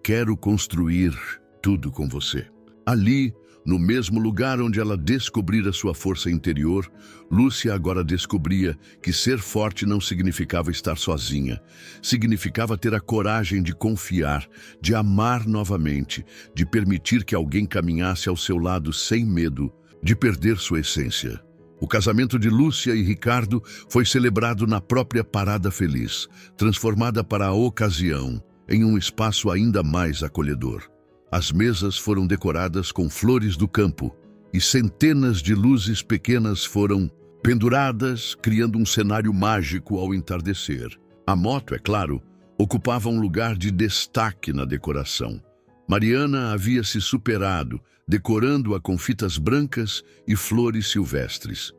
"Quero construir tudo com você." Ali, no mesmo lugar onde ela descobrira sua força interior, Lúcia agora descobria que ser forte não significava estar sozinha. Significava ter a coragem de confiar, de amar novamente, de permitir que alguém caminhasse ao seu lado sem medo, de perder sua essência. O casamento de Lúcia e Ricardo foi celebrado na própria Parada Feliz, transformada para a ocasião em um espaço ainda mais acolhedor. As mesas foram decoradas com flores do campo e centenas de luzes pequenas foram penduradas, criando um cenário mágico ao entardecer. A moto, é claro, ocupava um lugar de destaque na decoração. Mariana havia se superado, decorando-a com fitas brancas e flores silvestres.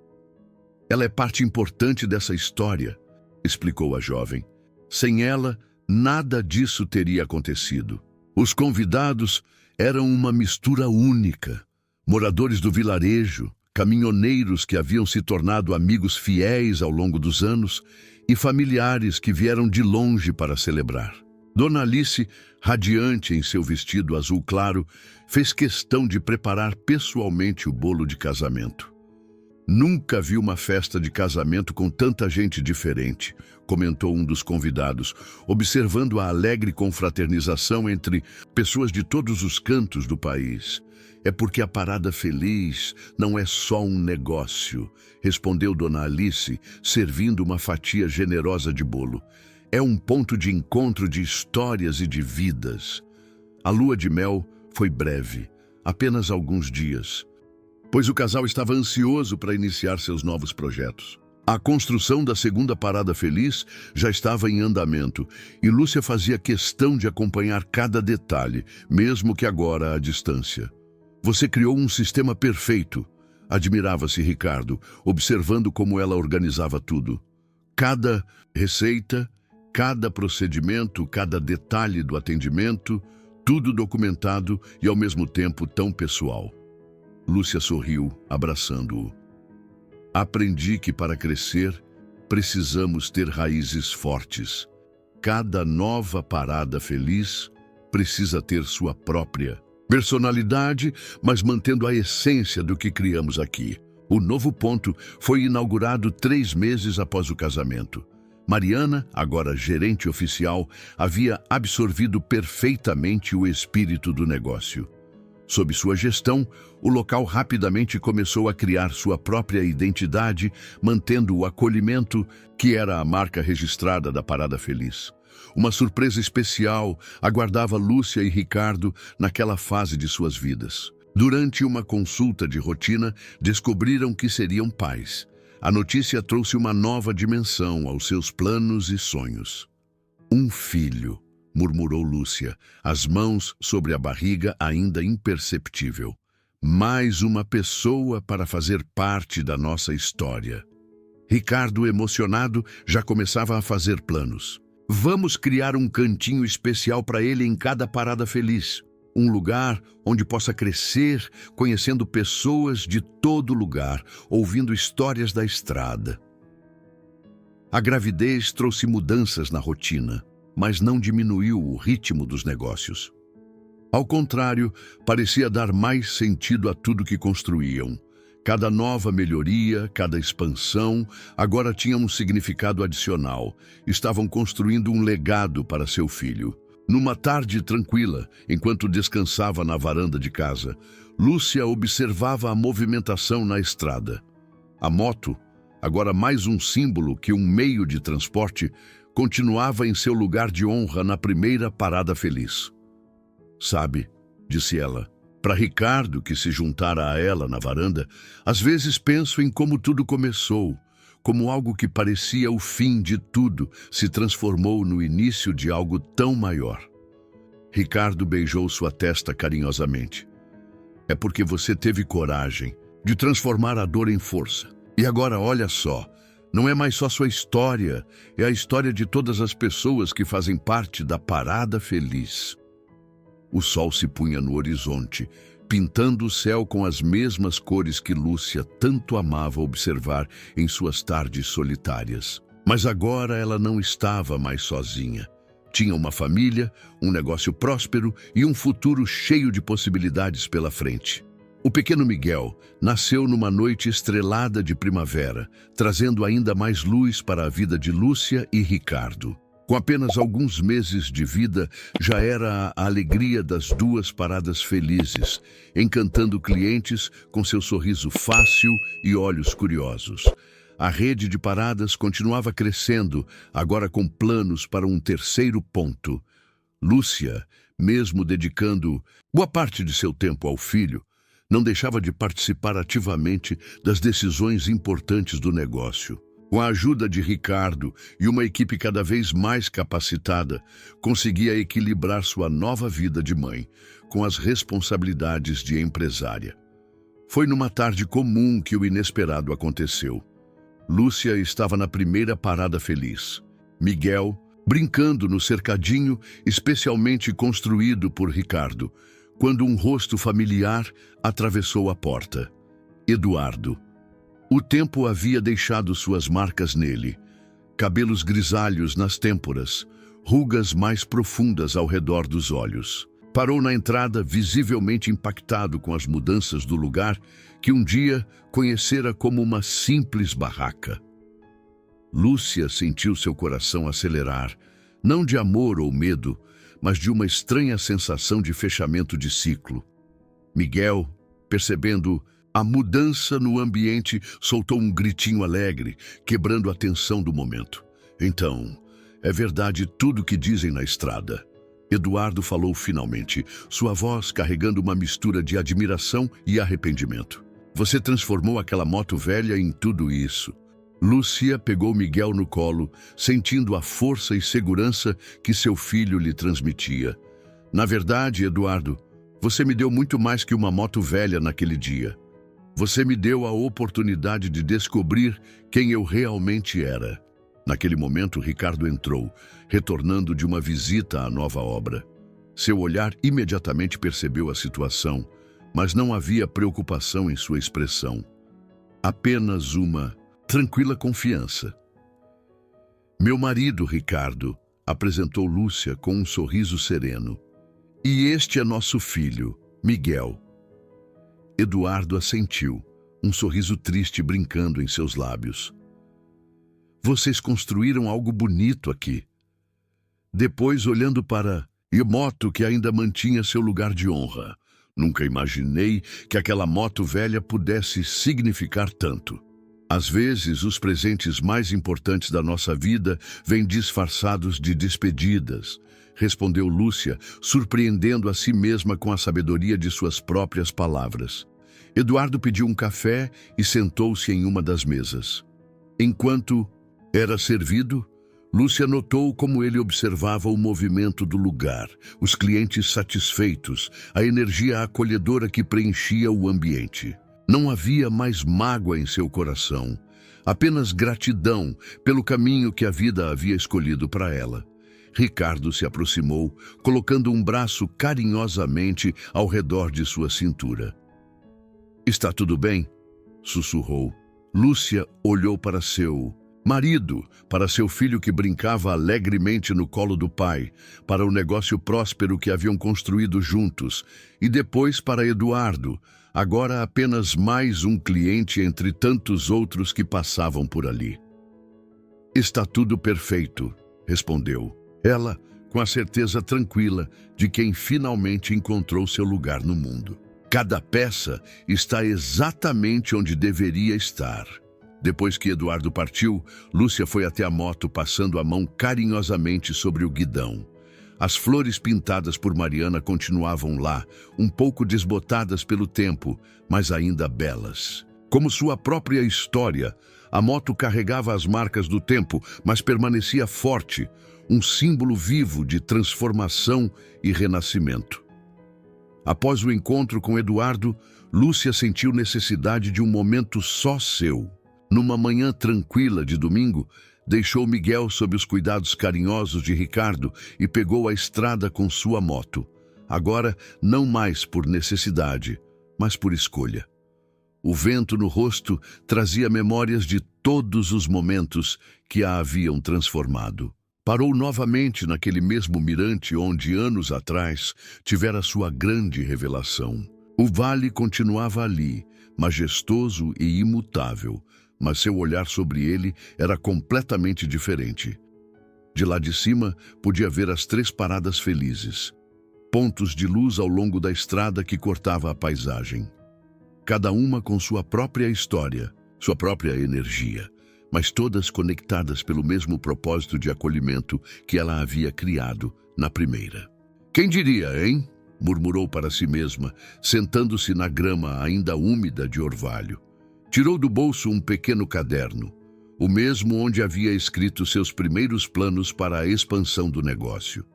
"Ela é parte importante dessa história", explicou a jovem. "Sem ela, nada disso teria acontecido." Os convidados eram uma mistura única. Moradores do vilarejo, caminhoneiros que haviam se tornado amigos fiéis ao longo dos anos e familiares que vieram de longe para celebrar. Dona Alice, radiante em seu vestido azul claro, fez questão de preparar pessoalmente o bolo de casamento. "Nunca vi uma festa de casamento com tanta gente diferente", comentou um dos convidados, observando a alegre confraternização entre pessoas de todos os cantos do país. "É porque a Parada Feliz não é só um negócio", respondeu Dona Alice, servindo uma fatia generosa de bolo. é um ponto de encontro de histórias e de vidas. A lua de mel foi breve, apenas alguns dias, pois o casal estava ansioso para iniciar seus novos projetos. A construção da segunda parada feliz já estava em andamento e Lúcia fazia questão de acompanhar cada detalhe, mesmo que agora à distância. Você criou um sistema perfeito, admirava-se Ricardo, observando como ela organizava tudo. Cada receita, cada procedimento, cada detalhe do atendimento, tudo documentado e ao mesmo tempo tão pessoal. Lúcia sorriu, abraçando-o. Aprendi que para crescer, precisamos ter raízes fortes. Cada nova parada feliz precisa ter sua própria personalidade, mas mantendo a essência do que criamos aqui. O novo ponto foi inaugurado 3 meses após o casamento. Mariana, agora gerente oficial, havia absorvido perfeitamente o espírito do negócio. Sob sua gestão, o local rapidamente começou a criar sua própria identidade, mantendo o acolhimento, que era a marca registrada da Parada Feliz. Uma surpresa especial aguardava Lúcia e Ricardo naquela fase de suas vidas. Durante uma consulta de rotina, descobriram que seriam pais. A notícia trouxe uma nova dimensão aos seus planos e sonhos. Um filho, murmurou Lúcia, as mãos sobre a barriga ainda imperceptível. Mais uma pessoa para fazer parte da nossa história. Ricardo, emocionado, já começava a fazer planos. Vamos criar um cantinho especial para ele em cada parada feliz. Um lugar onde possa crescer, conhecendo pessoas de todo lugar, ouvindo histórias da estrada. A gravidez trouxe mudanças na rotina, mas não diminuiu o ritmo dos negócios. Ao contrário, parecia dar mais sentido a tudo que construíam. Cada nova melhoria, cada expansão, agora tinha um significado adicional. Estavam construindo um legado para seu filho. Numa tarde tranquila, enquanto descansava na varanda de casa, Lúcia observava a movimentação na estrada. A moto, agora mais um símbolo que um meio de transporte, continuava em seu lugar de honra na primeira parada feliz. Sabe, disse ela, para Ricardo, que se juntara a ela na varanda, às vezes penso em como tudo começou, como algo que parecia o fim de tudo se transformou no início de algo tão maior. Ricardo beijou sua testa carinhosamente. É porque você teve coragem de transformar a dor em força. E agora olha só, não é mais só sua história, é a história de todas as pessoas que fazem parte da Parada Feliz. O sol se punha no horizonte, pintando o céu com as mesmas cores que Lúcia tanto amava observar em suas tardes solitárias. Mas agora ela não estava mais sozinha. Tinha uma família, um negócio próspero e um futuro cheio de possibilidades pela frente. O pequeno Miguel nasceu numa noite estrelada de primavera, trazendo ainda mais luz para a vida de Lúcia e Ricardo. Com apenas alguns meses de vida, já era a alegria das 2 paradas felizes, encantando clientes com seu sorriso fácil e olhos curiosos. A rede de paradas continuava crescendo, agora com planos para um 3º ponto. Lúcia, mesmo dedicando boa parte de seu tempo ao filho, não deixava de participar ativamente das decisões importantes do negócio. Com a ajuda de Ricardo e uma equipe cada vez mais capacitada, conseguia equilibrar sua nova vida de mãe com as responsabilidades de empresária. Foi numa tarde comum que o inesperado aconteceu. Lúcia estava na primeira parada feliz. Miguel, brincando no cercadinho especialmente construído por Ricardo, quando um rosto familiar atravessou a porta. Eduardo. O tempo havia deixado suas marcas nele. Cabelos grisalhos nas têmporas, rugas mais profundas ao redor dos olhos. Parou na entrada, visivelmente impactado com as mudanças do lugar que um dia conhecera como uma simples barraca. Lúcia sentiu seu coração acelerar, não de amor ou medo, mas de uma estranha sensação de fechamento de ciclo. Miguel, percebendo a mudança no ambiente, soltou um gritinho alegre, quebrando a tensão do momento. Então, É verdade tudo o que dizem na estrada. Eduardo falou finalmente, sua voz carregando uma mistura de admiração e arrependimento. Você transformou aquela moto velha em tudo isso. Lúcia pegou Miguel no colo, sentindo a força e segurança que seu filho lhe transmitia. Na verdade, Eduardo, você me deu muito mais que uma moto velha naquele dia. Você me deu a oportunidade de descobrir quem eu realmente era. Naquele momento, Ricardo entrou, retornando de uma visita à nova obra. Seu olhar imediatamente percebeu a situação, mas não havia preocupação em sua expressão. Apenas uma tranquila confiança. Meu marido, Ricardo, apresentou Lúcia com um sorriso sereno. E este é nosso filho, Miguel. Eduardo assentiu, um sorriso triste brincando em seus lábios. Vocês construíram algo bonito aqui. Depois, olhando para a moto que ainda mantinha seu lugar de honra. Nunca imaginei que aquela moto velha pudesse significar tanto. Às vezes, os presentes mais importantes da nossa vida vêm disfarçados de despedidas, respondeu Lúcia, surpreendendo a si mesma com a sabedoria de suas próprias palavras. Eduardo pediu um café e sentou-se em uma das mesas. Enquanto era servido, Lúcia notou como ele observava o movimento do lugar, os clientes satisfeitos, a energia acolhedora que preenchia o ambiente. Não havia mais mágoa em seu coração, apenas gratidão pelo caminho que a vida havia escolhido para ela. Ricardo se aproximou, colocando um braço carinhosamente ao redor de sua cintura. Está tudo bem? Sussurrou. Lúcia olhou para seu marido, para seu filho que brincava alegremente no colo do pai, para o negócio próspero que haviam construído juntos, e depois para Eduardo, agora apenas mais um cliente entre tantos outros que passavam por ali. Está tudo perfeito, respondeu. Ela, com a certeza tranquila de quem finalmente encontrou seu lugar no mundo. Cada peça está exatamente onde deveria estar. Depois que Eduardo partiu, Lúcia foi até a moto passando a mão carinhosamente sobre o guidão. As flores pintadas por Mariana continuavam lá, um pouco desbotadas pelo tempo, mas ainda belas. Como sua própria história, a moto carregava as marcas do tempo, mas permanecia forte, um símbolo vivo de transformação e renascimento. Após o encontro com Eduardo, Lúcia sentiu necessidade de um momento só seu. Numa manhã tranquila de domingo, deixou Miguel sob os cuidados carinhosos de Ricardo e pegou a estrada com sua moto. Agora, não mais por necessidade, mas por escolha. O vento no rosto trazia memórias de todos os momentos que a haviam transformado. Parou novamente naquele mesmo mirante onde, anos atrás, tivera sua grande revelação. O vale continuava ali, majestoso e imutável, mas seu olhar sobre ele era completamente diferente. De lá de cima, podia ver as 3 paradas felizes, pontos de luz ao longo da estrada que cortava a paisagem. Cada uma com sua própria história, sua própria energia, mas todas conectadas pelo mesmo propósito de acolhimento que ela havia criado na primeira. Quem diria, hein? Murmurou para si mesma, sentando-se na grama ainda úmida de orvalho. Tirou do bolso um pequeno caderno, o mesmo onde havia escrito seus primeiros planos para a expansão do negócio.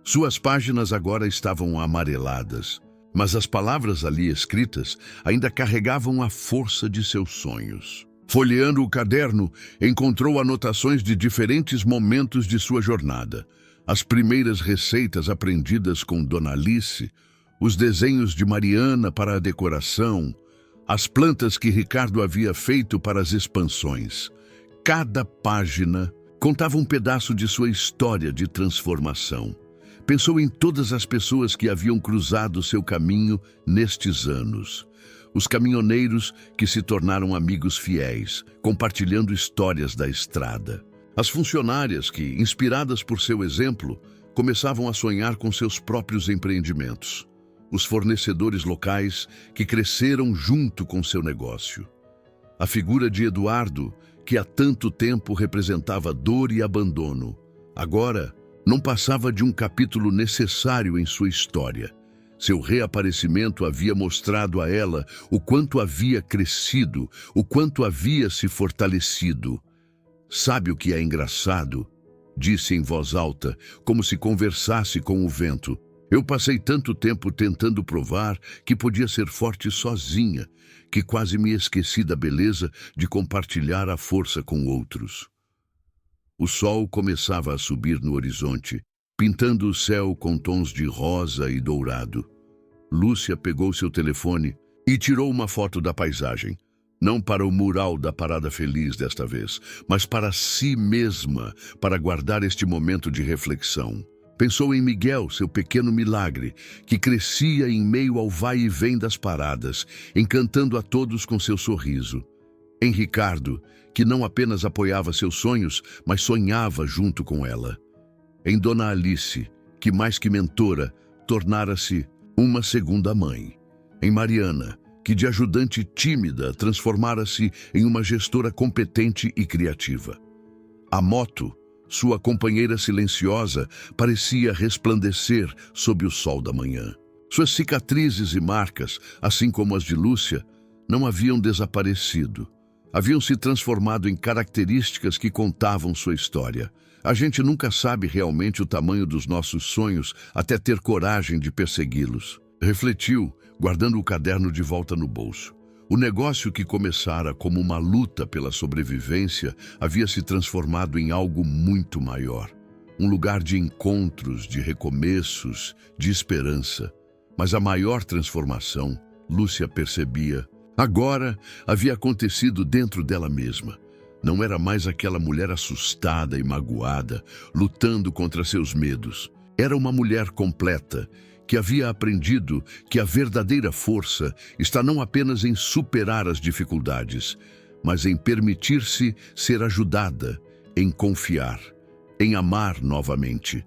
Suas páginas agora estavam amareladas, mas as palavras ali escritas ainda carregavam a força de seus sonhos. Folheando o caderno, encontrou anotações de diferentes momentos de sua jornada. As primeiras receitas aprendidas com Dona Alice, os desenhos de Mariana para a decoração, as plantas que Ricardo havia feito para as expansões. Cada página contava um pedaço de sua história de transformação. Pensou em todas as pessoas que haviam cruzado seu caminho nestes anos. Os caminhoneiros que se tornaram amigos fiéis, compartilhando histórias da estrada. As funcionárias que, inspiradas por seu exemplo, começavam a sonhar com seus próprios empreendimentos. Os fornecedores locais que cresceram junto com seu negócio. A figura de Eduardo, que há tanto tempo representava dor e abandono, Agora, não passava de um capítulo necessário em sua história. Seu reaparecimento havia mostrado a ela o quanto havia crescido, o quanto havia se fortalecido. "Sabe o que é engraçado?", disse em voz alta, como se conversasse com o vento. "Eu passei tanto tempo tentando provar que podia ser forte sozinha, que quase me esqueci da beleza de compartilhar a força com outros." O sol começava a subir no horizonte, pintando o céu com tons de rosa e dourado. Lúcia pegou seu telefone e tirou uma foto da paisagem. Não para o mural da Parada Feliz desta vez, mas para si mesma, para guardar este momento de reflexão. Pensou em Miguel, seu pequeno milagre, que crescia em meio ao vai e vem das paradas, encantando a todos com seu sorriso. Em Ricardo, que não apenas apoiava seus sonhos, mas sonhava junto com ela. Em Dona Alice, que mais que mentora, tornara-se uma segunda mãe. Em Mariana, que de ajudante tímida transformara-se em uma gestora competente e criativa. A moto, sua companheira silenciosa, parecia resplandecer sob o sol da manhã. Suas cicatrizes e marcas, assim como as de Lúcia, não haviam desaparecido. Haviam se transformado em características que contavam sua história. A gente nunca sabe realmente o tamanho dos nossos sonhos até ter coragem de persegui-los. Refletiu, guardando o caderno de volta no bolso. O negócio que começara como uma luta pela sobrevivência havia se transformado em algo muito maior. Um lugar de encontros, de recomeços, de esperança. Mas a maior transformação, Lúcia percebia, agora havia acontecido dentro dela mesma. Não era mais aquela mulher assustada e magoada, lutando contra seus medos. Era uma mulher completa, que havia aprendido que a verdadeira força está não apenas em superar as dificuldades, mas em permitir-se ser ajudada, em confiar, em amar novamente.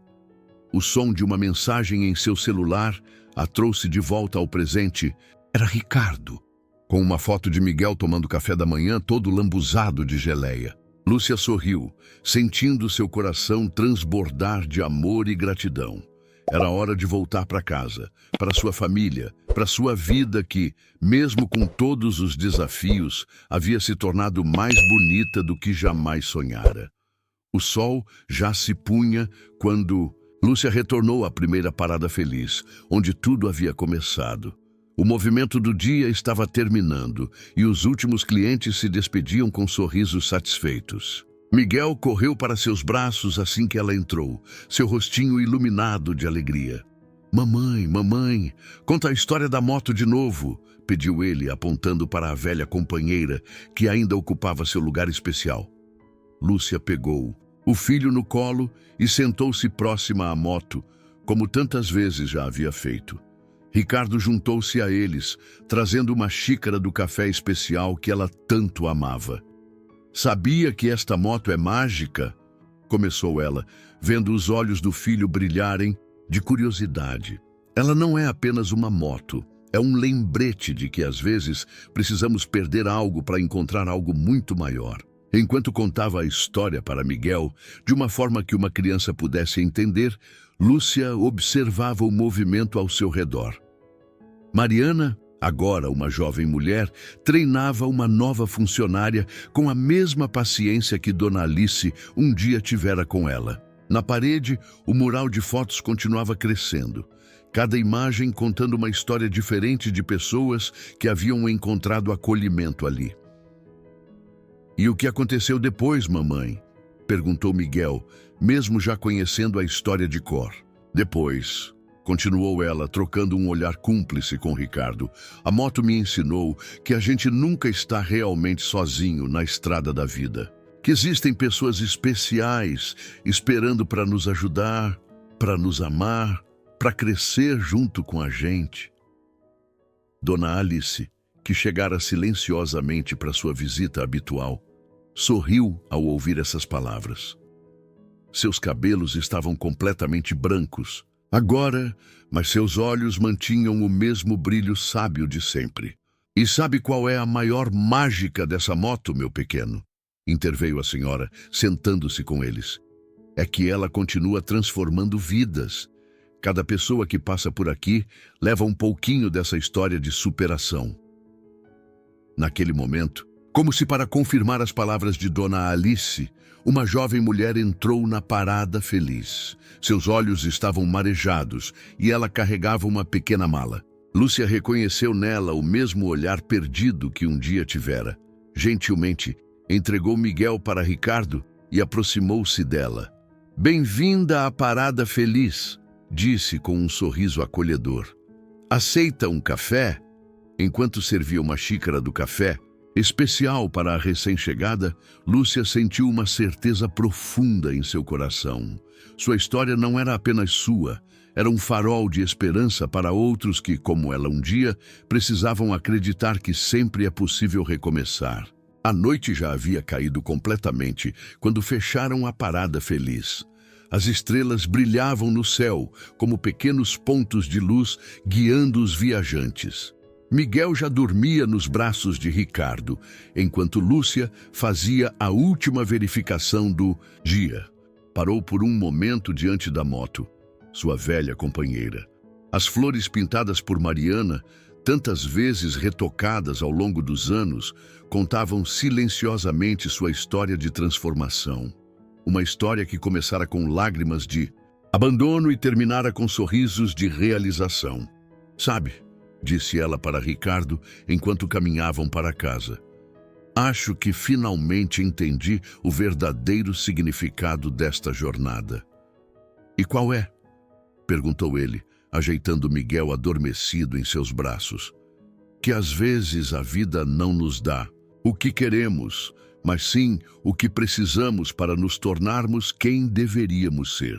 O som de uma mensagem em seu celular a trouxe de volta ao presente. Era Ricardo, com uma foto de Miguel tomando café da manhã todo lambuzado de geleia. Lúcia sorriu, sentindo seu coração transbordar de amor e gratidão. Era hora de voltar para casa, para sua família, para sua vida que, mesmo com todos os desafios, havia se tornado mais bonita do que jamais sonhara. O sol já se punha quando Lúcia retornou à primeira Parada Feliz, onde tudo havia começado. O movimento do dia estava terminando e os últimos clientes se despediam com sorrisos satisfeitos. Miguel correu para seus braços assim que ela entrou, seu rostinho iluminado de alegria. Mamãe, mamãe, conta a história da moto de novo", pediu ele, apontando para a velha companheira que ainda ocupava seu lugar especial. Lúcia pegou o filho no colo e sentou-se próxima à moto, como tantas vezes já havia feito. Ricardo juntou-se a eles, trazendo uma xícara do café especial que ela tanto amava. "Sabia que esta moto é mágica?", começou ela, vendo os olhos do filho brilharem de curiosidade. "Ela não é apenas uma moto, é um lembrete de que às vezes precisamos perder algo para encontrar algo muito maior." Enquanto contava a história para Miguel, de uma forma que uma criança pudesse entender, Lúcia observava o movimento ao seu redor. Mariana, agora uma jovem mulher, treinava uma nova funcionária com a mesma paciência que Dona Alice um dia tivera com ela. Na parede, o mural de fotos continuava crescendo, cada imagem contando uma história diferente de pessoas que haviam encontrado acolhimento ali. "E o que aconteceu depois, mamãe?", perguntou Miguel, mesmo já conhecendo a história de cor. "Depois", continuou ela, trocando um olhar cúmplice com Ricardo, "a moto me ensinou que a gente nunca está realmente sozinho na estrada da vida. Que existem pessoas especiais esperando para nos ajudar, para nos amar, para crescer junto com a gente." Dona Alice, que chegara silenciosamente para sua visita habitual, sorriu ao ouvir essas palavras. Seus cabelos estavam completamente brancos agora, mas seus olhos mantinham o mesmo brilho sábio de sempre. "E sabe qual é a maior mágica dessa moto, meu pequeno?", interveio a senhora, sentando-se com eles. é que ela continua transformando vidas. Cada pessoa que passa por aqui leva um pouquinho dessa história de superação. Naquele momento, como se para confirmar as palavras de Dona Alice, uma jovem mulher entrou na parada feliz. Seus olhos estavam marejados e ela carregava uma pequena mala. Lúcia reconheceu nela o mesmo olhar perdido que um dia tivera. Gentilmente, entregou Miguel para Ricardo e aproximou-se dela. "Bem-vinda à parada feliz", disse com um sorriso acolhedor. "Aceita um café?" Enquanto servia uma xícara do café, especial para a recém-chegada, Lúcia sentiu uma certeza profunda em seu coração. Sua história não era apenas sua, era um farol de esperança para outros que, como ela um dia, precisavam acreditar que sempre é possível recomeçar. A noite já havia caído completamente quando fecharam a parada feliz. As estrelas brilhavam no céu como pequenos pontos de luz guiando os viajantes. Miguel já dormia nos braços de Ricardo, enquanto Lúcia fazia a última verificação do dia. Parou por um momento diante da moto, sua velha companheira. As flores pintadas por Mariana, tantas vezes retocadas ao longo dos anos, contavam silenciosamente sua história de transformação. Uma história que começara com lágrimas de abandono e terminara com sorrisos de realização. "Sabe", disse ela para Ricardo enquanto caminhavam para casa, "acho que finalmente entendi o verdadeiro significado desta jornada." "E qual é?", perguntou ele, ajeitando Miguel adormecido em seus braços. "Que às vezes a vida não nos dá o que queremos, mas sim o que precisamos para nos tornarmos quem deveríamos ser.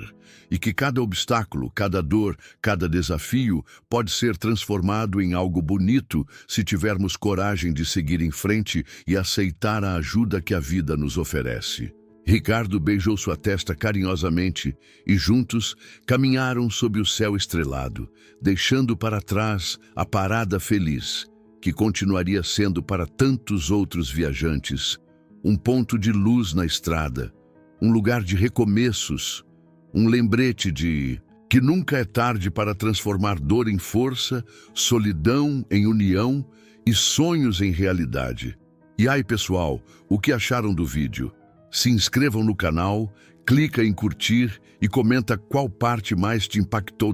E que cada obstáculo, cada dor, cada desafio pode ser transformado em algo bonito se tivermos coragem de seguir em frente e aceitar a ajuda que a vida nos oferece." Ricardo beijou sua testa carinhosamente e juntos caminharam sob o céu estrelado, deixando para trás a parada feliz, que continuaria sendo para tantos outros viajantes um ponto de luz na estrada, um lugar de recomeços, um lembrete de que nunca é tarde para transformar dor em força, solidão em união e sonhos em realidade. E aí, pessoal, o que acharam do vídeo? Se inscrevam no canal, clica em curtir e comenta qual parte mais te impactou